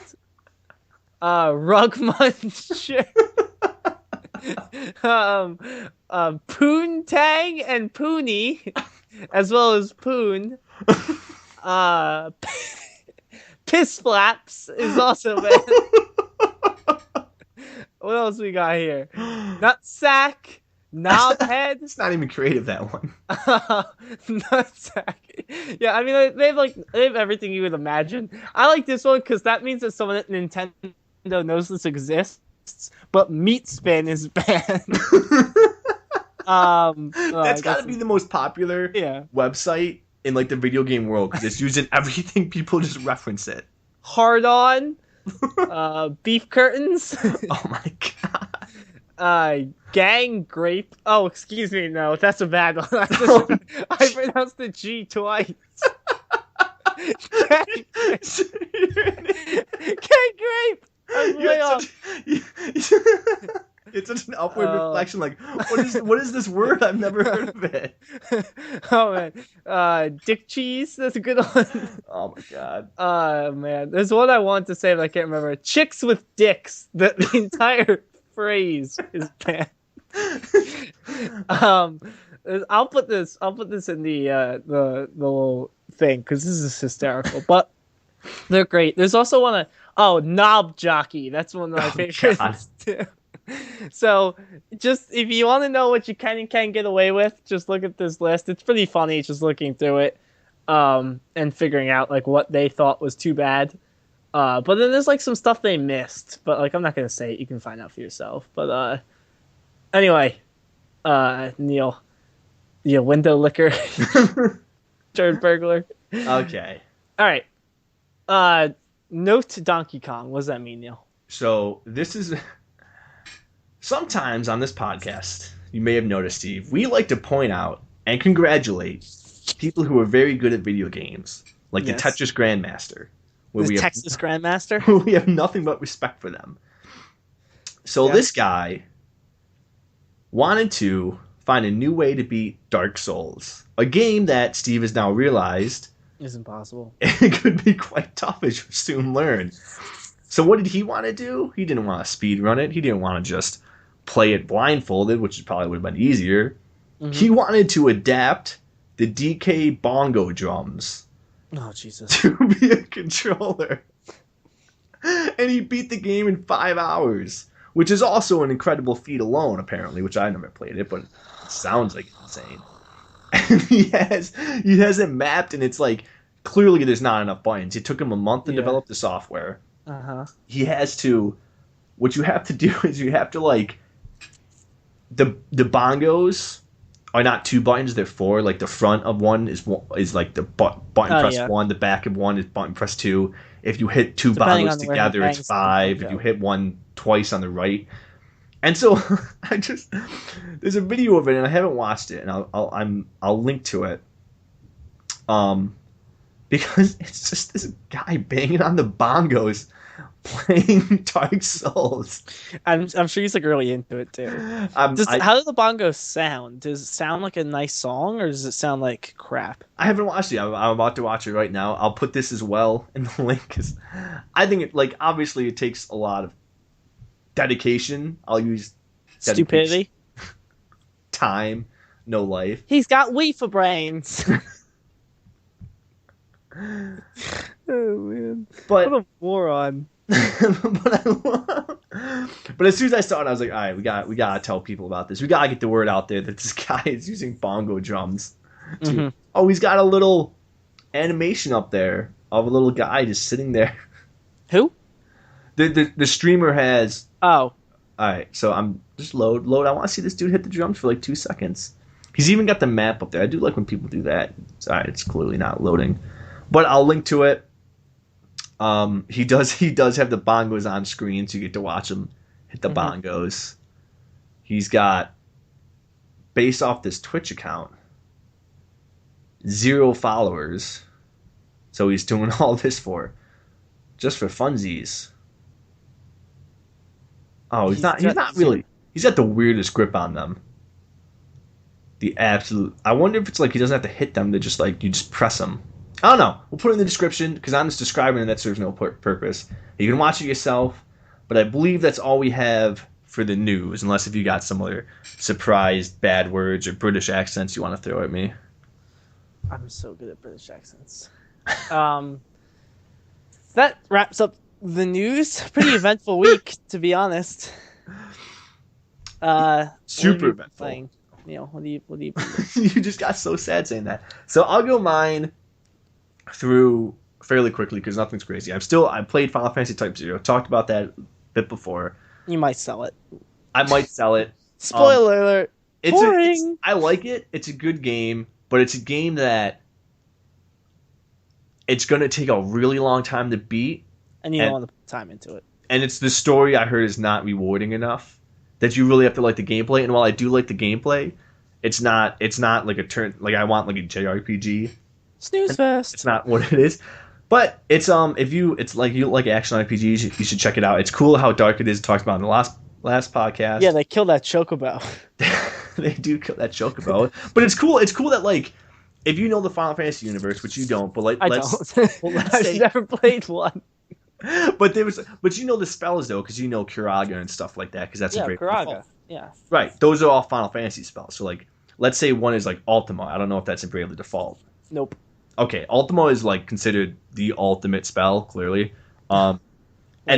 Rug muncher. Poontang and Poony, as well as Poon. Piss flaps is also banned. What else we got here? Nutsack. Knobhead. It's not even creative, that one. Nutsack. Yeah, I mean they have everything you would imagine. I like this one because that means that someone at Nintendo knows this exists, but meat spin is banned. That's got to be the most popular website in like the video game world because it's using everything. People just reference it. Hard on. Beef curtains. Oh my god. Gang grape. Oh, excuse me. No, that's a bad one. I pronounced the G twice. Gang grape. It's such an upward reflection. Like, what is this word? I've never heard of it. Oh man, dick cheese. That's a good one. Oh my god. Man, there's one I want to say but I can't remember. Chicks with dicks. The entire phrase is banned. I'll put this in the little thing because this is hysterical. But they're great. There's also one. Knob jockey. That's one of my favorites too. So, just if you want to know what you can and can't get away with, just look at this list. It's pretty funny just looking through it, and figuring out like what they thought was too bad. But then there's like some stuff they missed. But like I'm not gonna say it. You can find out for yourself. But anyway, Neil, window licker, turd burglar. Okay. All right. Note to Donkey Kong. What does that mean, Neil? So this is sometimes on this podcast, you may have noticed, Steve, we like to point out and congratulate people who are very good at video games, like the Tetris Grandmaster. Texas Grandmaster? We have nothing but respect for them. So this guy wanted to find a new way to beat Dark Souls, a game that Steve has now realized is impossible. It could be quite tough, as you'll soon learn. So what did he want to do? He didn't want to speed run it. He didn't want to just play it blindfolded, which probably would have been easier. Mm-hmm. He wanted to adapt the DK bongo drums. Oh, Jesus. To be a controller. And he beat the game in 5 hours, which is also an incredible feat alone, apparently, which I never played it, but it sounds like insane. And he has it mapped, and it's like, clearly there's not enough buttons. It took him a month to develop the software. Uh-huh. He has to, what you have to do is you have to like, the bongos are not 2 buttons, they're 4. Like the front of one is like the button press 1, the back of one is button press 2. If you hit 2 bongos together, it's 5. If you hit one twice on the right. And so there's a video of it, and I haven't watched it, and I'll link to it. because it's just this guy banging on the bongos playing Dark Souls. I'm sure he's like really into it too. I How do the bongos sound? Does it sound like a nice song or does it sound like crap? I haven't watched it. I'm about to watch it right now. I'll put this as well in the link because I think it like obviously it takes a lot of dedication. I'll use dedication, Stupidity. time, no life. He's got Weefa brains. Oh man, But what a moron. but as soon as I saw it, I was like, all right, we gotta tell people about this. We gotta get the word out there that this guy is using bongo drums. Mm-hmm. Oh, he's got a little animation up there of a little guy just sitting there. Who? The streamer has. Oh, All right, so I'm just load. I want to see this dude hit the drums for like 2 seconds. He's even got the map up there. I do like when people do that. All right, it's clearly not loading, but I'll link to it. He does have the bongos on screen, so you get to watch him hit the bongos. He's got, based off this Twitch account, 0 followers. So he's doing all this just for funsies. Oh, he's not really. He's got the weirdest grip on them. The absolute. I wonder if it's like he doesn't have to hit them. They're just like you just press them. I don't know. We'll put it in the description because I'm just describing it. That serves no purpose. You can watch it yourself, but I believe that's all we have for the news, unless if you got some other surprised bad words or British accents you want to throw at me. I'm so good at British accents. That wraps up the news. Pretty eventful week, to be honest. Super eventful. Playing? What do you? You just got so sad saying that. So I'll go mine through fairly quickly because nothing's crazy. I played Final Fantasy Type 0. Talked about that a bit before. You might sell it. I might sell it. Spoiler alert. Boring. I like it. It's a good game, but it's a game that it's going to take a really long time to beat. And you don't want to put time into it. And it's the story I heard is not rewarding enough that you really have to like the gameplay. And while I do like the gameplay, it's not like a turn like I want like a JRPG. Snooze fest. It's not what it is. But it's if you like action RPGs, you should check it out. It's cool how dark it is. Talked about in the last podcast. Yeah, they killed that chocobo. They do kill that chocobo, but it's cool. It's cool that like if you know the Final Fantasy universe, which you don't, but like I don't. I've never played one. But you know the spells though, because you know Kuraga and stuff like that, because that's a great Kuraga. Yeah. Right. Those are all Final Fantasy spells. So like, let's say one is like Ultima. I don't know if that's in Bravely Default. Nope. Okay, Ultima is like considered the ultimate spell, clearly. And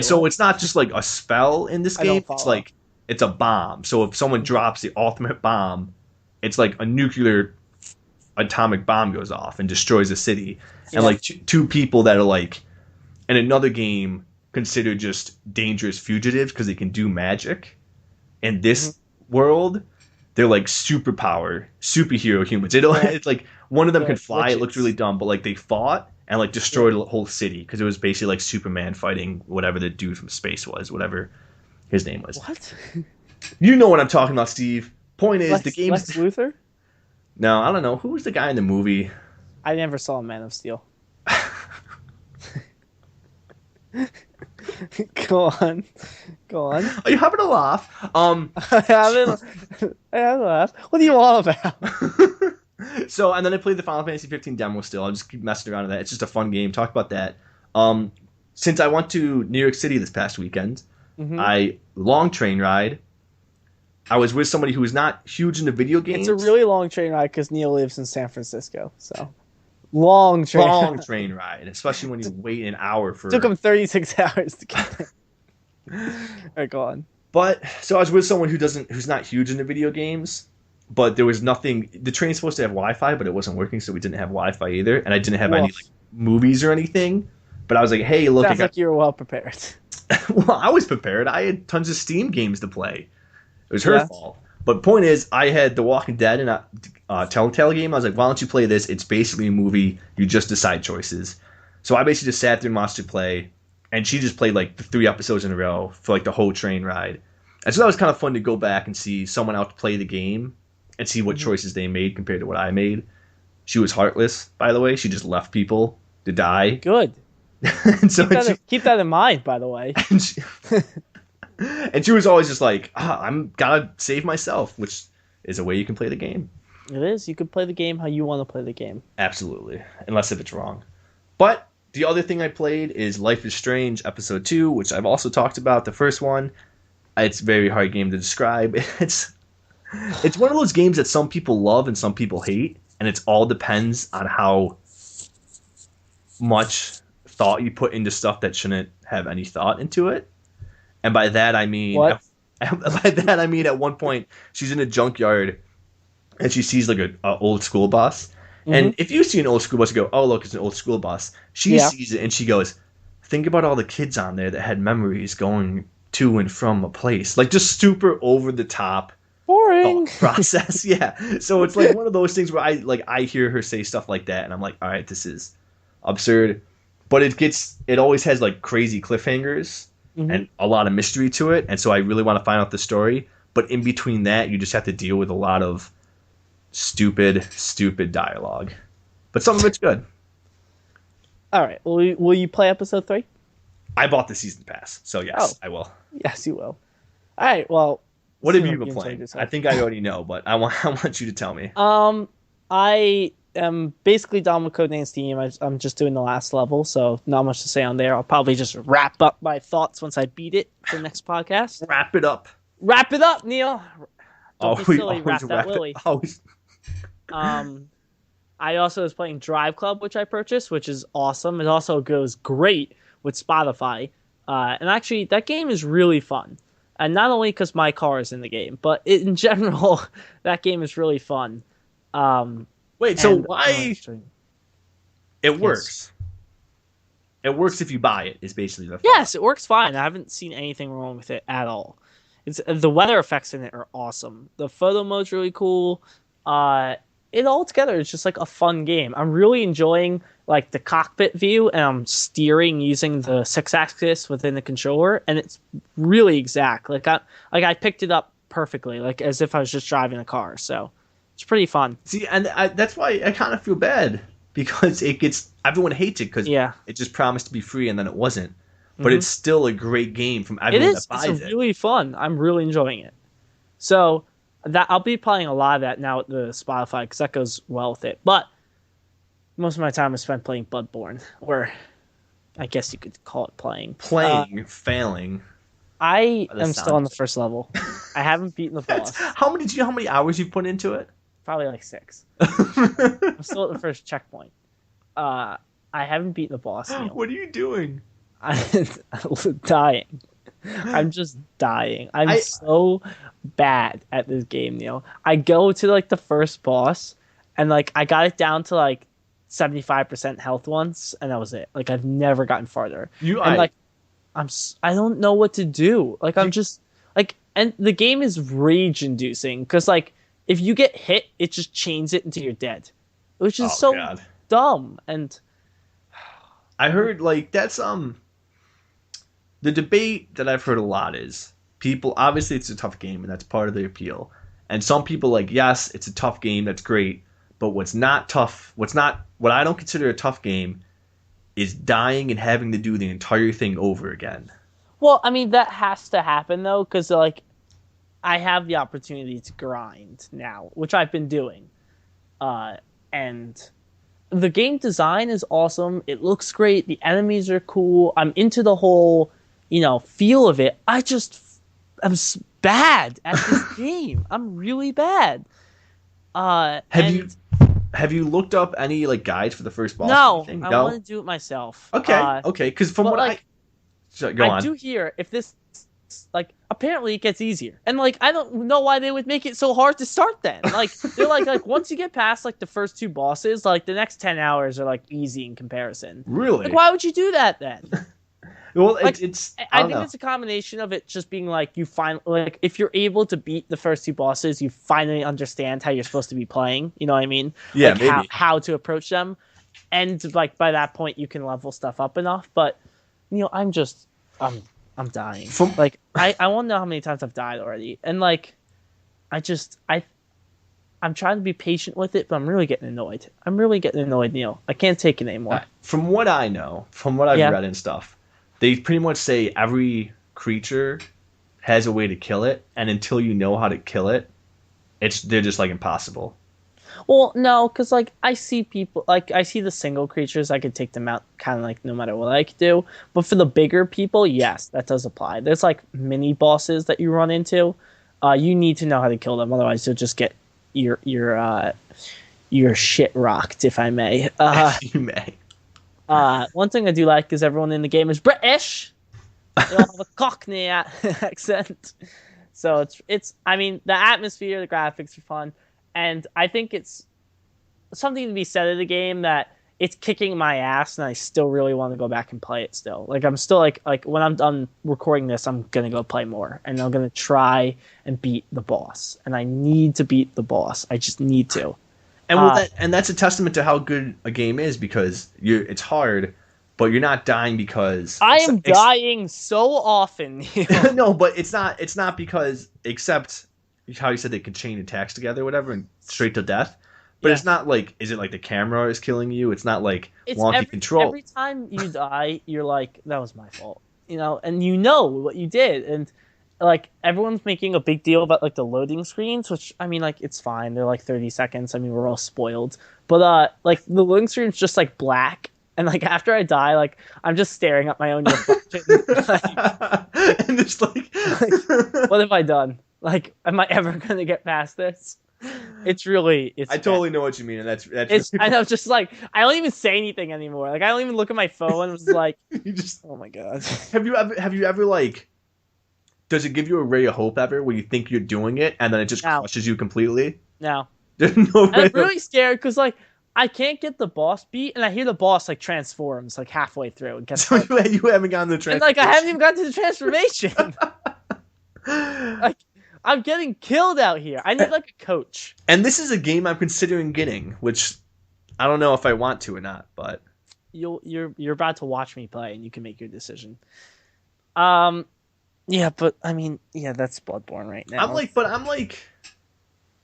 so it's not just like a spell in this game. It's like it's a bomb. So if someone drops the ultimate bomb, it's like a nuclear atomic bomb goes off and destroys a city. Yeah. And like two people that are like in another game considered just dangerous fugitives because they can do magic. In this world, they're like superhero humans. It's like one of them can fly. It looks really dumb, but like they fought and like destroyed a whole city because it was basically like Superman fighting whatever the dude from space was, whatever his name was. What? You know what I'm talking about, Steve. Point is, the game. Lex Luthor? No, I don't know. Who was the guy in the movie? I never saw Man of Steel. Go on. Are you having a laugh? I have a laugh. What are you all about? So, and then I played the Final Fantasy 15 demo still. I'll just keep messing around with that. It's just a fun game. Talk about that. Since I went to New York City this past weekend, long train ride. I was with somebody who was not huge into video games. It's a really long train ride because Neil lives in San Francisco. So, long train ride, especially when you wait an hour for... It took him 36 hours to get there. All right, go on. But, so I was with someone who's not huge into video games, but there was nothing... The train's supposed to have Wi-Fi, but it wasn't working, so we didn't have Wi-Fi either, and I didn't have any like, movies or anything. But I was like, hey, look... Sounds like you were well prepared. Well, I was prepared. I had tons of Steam games to play. It was her fault. But point is, I had The Walking Dead and a Telltale game. I was like, why don't you play this? It's basically a movie. You just decide choices. So I basically just sat there and watched her play. And she just played like the 3 episodes in a row for like the whole train ride. And so that was kind of fun to go back and see someone else play the game and see what choices they made compared to what I made. She was heartless, by the way. She just left people to die. Good. And so Keep that in mind, by the way. and she, and she was always just like, I'm gotta save myself, which is a way you can play the game. It is. You can play the game how you want to play the game. Absolutely, unless if it's wrong. But the other thing I played is Life is Strange Episode 2, which I've also talked about. The first one, it's a very hard game to describe. It's one of those games that some people love and some people hate, and it all depends on how much thought you put into stuff that shouldn't have any thought into it. And by that I mean, what? By that I mean at one point she's in a junkyard and she sees like an old school bus. Mm-hmm. And if you see an old school bus, you go, "Oh, look, it's an old school bus." She sees it and she goes, "Think about all the kids on there that had memories going to and from a place." Like, just super over the top. Boring process. Yeah. So it's like one of those things where I hear her say stuff like that and I'm like, all right, this is absurd. But it always has like crazy cliffhangers and a lot of mystery to it. And so I really want to find out the story. But in between that, you just have to deal with a lot of stupid dialogue. But some of it's good. All right. Will you play episode 3? I bought the season pass. So yes, I will. Yes, you will. All right. Well, what have you been playing? I think I already know, but I want you to tell me. I am basically done with Codename's team. I'm just doing the last level, so not much to say on there. I'll probably just wrap up my thoughts once I beat it for the next podcast. Wrap it up. Wrap it up, Neil. Don't be silly. Wrap that Willy. I also was playing Drive Club, which I purchased, which is awesome. It also goes great with Spotify. And actually, that game is really fun. And not only because my car is in the game, but in general, that game is really fun. Wait, so why? It works. It works if you buy it, is basically the thought. Yes, it works fine. I haven't seen anything wrong with it at all. The weather effects in it are awesome. The photo mode's really cool. It all together is just like a fun game. I'm really enjoying like the cockpit view, and I'm steering using the 6-axis within the controller, and it's really exact. I picked it up perfectly, like as if I was just driving a car. So it's pretty fun. See, and that's why I kind of feel bad, because everyone hates it because it just promised to be free and then it wasn't. But it's still a great game from everyone that buys it. It's really fun. I'm really enjoying it. So that I'll be playing a lot of that now with the Spotify because that goes well with it. But most of my time is spent playing Bloodborne, or I guess you could call it playing. Failing. I am still on the first level. I haven't beaten the boss. Do you know how many hours you've put into it? Probably like 6. I'm still at the first checkpoint. I haven't beaten the boss. What are you doing? I'm dying. I'm just dying. I'm so bad at this game, Neil. I go to like the first boss, and like I got it down to like 75% health once, and that was it. Like I've never gotten farther. I don't know what to do. Like I'm just like, and the game is rage inducing because like if you get hit, it just chains it until you're dead, which is dumb. And I heard like that's the debate that I've heard a lot is people, obviously it's a tough game and that's part of the appeal. And some people like, yes, it's a tough game, that's great. But what I don't consider a tough game is dying and having to do the entire thing over again. Well, I mean, that has to happen though, because like I have the opportunity to grind now, which I've been doing. And the game design is awesome. It looks great. The enemies are cool. I'm into the whole feel of it. I'm bad at this game. I'm really bad. Have you looked up any like guides for the first boss? No, I want to do it myself. Okay, because from what I do hear, if this like apparently it gets easier, and like I don't know why they would make it so hard to start. Then like they're like once you get past like the first 2 bosses, like the next 10 hours are like easy in comparison. Really? Like why would you do that then? Well, like, I think it's a combination of it just being like you find like if you're able to beat the first 2 bosses, you finally understand how you're supposed to be playing. You know what I mean? Yeah, like maybe. How to approach them, and like by that point you can level stuff up enough. But I'm dying. Like I want to know how many times I've died already, and like I I'm trying to be patient with it, but I'm really getting annoyed. I'm really getting annoyed, Neil. I can't take it anymore. From what I know, from what I've Yeah. read and stuff, they pretty much say every creature has a way to kill it, and until you know how to kill it, they're just like impossible. Well, no, because like I see people like I see the single creatures, I could take them out kind of like no matter what I could do. But for the bigger people, yes, that does apply. There's like mini bosses that you run into. You need to know how to kill them, otherwise you'll just get your shit rocked, if I may. You may. One thing I do like is everyone in the game is British. They all have a Cockney accent. So it's I mean the atmosphere, the graphics are fun, and I think it's something to be said of the game that it's kicking my ass, and I still really want to go back and play it. Still, like I'm still like when I'm done recording this, I'm gonna go play more, and I'm gonna try and beat the boss, and I need to beat the boss. I just need to. And that's a testament to how good a game is because it's hard, but you're not dying because I am dying so often. No, but it's not because except how you said they could chain attacks together, or whatever, and straight to death. But it's not like is it like the camera is killing you? It's not like wonky control. Every time you die, you're like, that was my fault, and you know what you did, and like everyone's making a big deal about like the loading screens, which I mean, like it's fine. They're like 30 seconds. I mean, we're all spoiled, but like the loading screen's just like black. And like after I die, like I'm just staring at my own reflection. And it's like, what have I done? Like, am I ever gonna get past this? It's I totally know what you mean, and that's I know, just like I don't even say anything anymore. Like I don't even look at my phone. It's like, you just, oh my god. Have you ever like? Does it give you a ray of hope ever when you think you're doing it and then it just crushes you completely? No. There's no ray. I'm really scared because like. I can't get the boss beat, and I hear the boss like transforms like halfway through. And so you haven't gotten the transformation. And like I haven't even gotten to the transformation. Like I'm getting killed out here. I need like a coach. And this is a game I'm considering getting, which I don't know if I want to or not, but you're about to watch me play, and you can make your decision. Yeah, but I mean, yeah, that's Bloodborne right now. I'm like.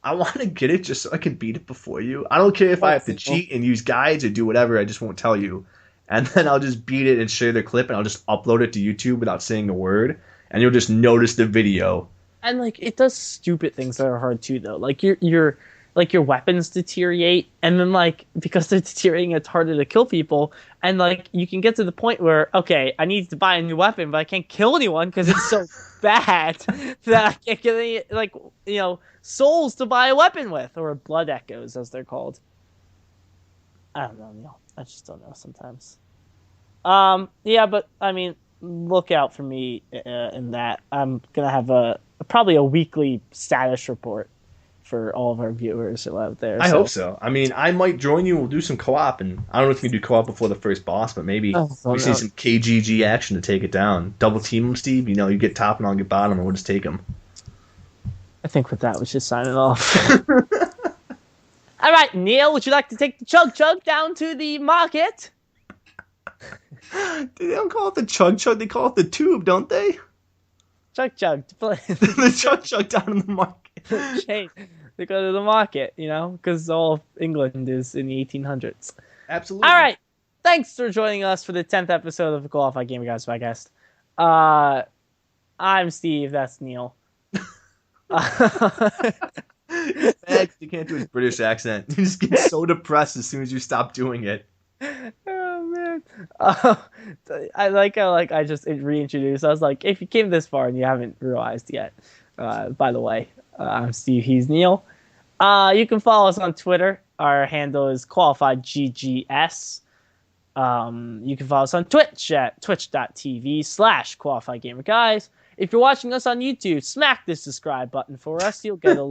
I want to get it just so I can beat it before you. I don't care if I have to cheat and use guides or do whatever. I just won't tell you. And then I'll just beat it and share the clip and I'll just upload it to YouTube without saying a word. And you'll just notice the video. And like it does stupid things that are hard too, though. Like your weapons deteriorate, and then like because they're deteriorating, it's harder to kill people. And like you can get to the point where okay, I need to buy a new weapon, but I can't kill anyone because it's so bad that I can't get any like souls to buy a weapon with, or blood echoes as they're called. I don't know, Neil. I just don't know sometimes. Yeah, but I mean, look out for me in that. I'm gonna have probably a weekly status report for all of our viewers out there. I hope so. I mean, I might join you. We'll do some co-op, and I don't know if we can do co-op before the first boss, but maybe we see some KGG action to take it down. Double team him, Steve. You get top and I'll get bottom, and we'll just take him. I think with that, we should sign it off. All right, Neil, would you like to take the chug down to the market? They don't call it the chug, they call it the tube, don't they? Chug. The chug down in the market. Hey, they go to the market, because all of England is in the 1800s. Absolutely. All right, thanks for joining us for the 10th episode of the Koalafied Gamer Guys podcast. I'm Steve, that's Neil. You can't do his British accent. You just get so depressed as soon as you stop doing it. Oh man! I like how I just reintroduced. I was like, if you came this far and you haven't realized yet, by the way, I'm Steve. He's Neil. You can follow us on Twitter. Our handle is QualifiedGGS. You can follow us on Twitch at twitch.tv/QualifiedGamerGuys. If you're watching us on YouTube, smack the subscribe button for us. You'll get a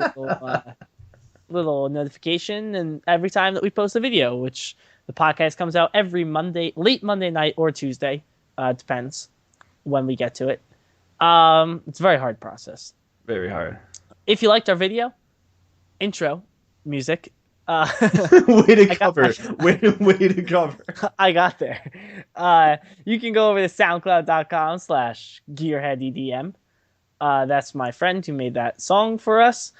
little notification and every time that we post a video, which the podcast comes out every Monday, late Monday night or Tuesday. Depends when we get to it. It's a very hard process. Very hard. If you liked our video, intro, music. Way to cover. Way to cover. I got there. You can go over to soundcloud.com/gearheadedm. That's my friend who made that song for us.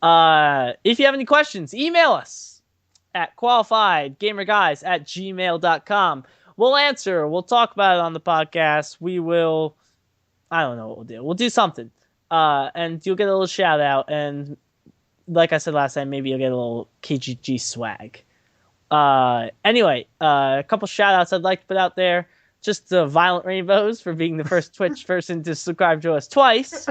If you have any questions, email us at qualifiedgamerguys@gmail.com. We'll answer. We'll talk about it on the podcast. We will. I don't know what we'll do. We'll do something. And you'll get a little shout out. And like I said last time, maybe you'll get a little KGG swag. Anyway, a couple shout outs I'd like to put out there. Just the Violent Rainbows for being the first Twitch person to subscribe to us twice.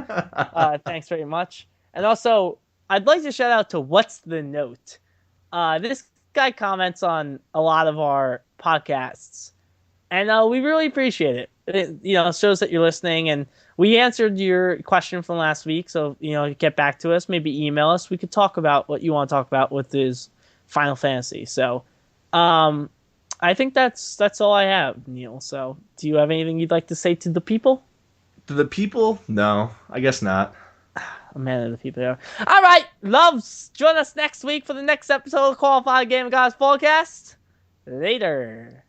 Thanks very much. And also, I'd like to shout out to What's the Note. This guy comments on a lot of our podcasts, and we really appreciate it. It shows that you're listening, and we answered your question from last week. So get back to us, maybe email us. We could talk about what you want to talk about with this Final Fantasy. So, I think that's all I have, Neil. So, do you have anything you'd like to say to the people? To the people? No, I guess not. A man of the people here. All right, loves. Join us next week for the next episode of Qualified Game Guys podcast. Later.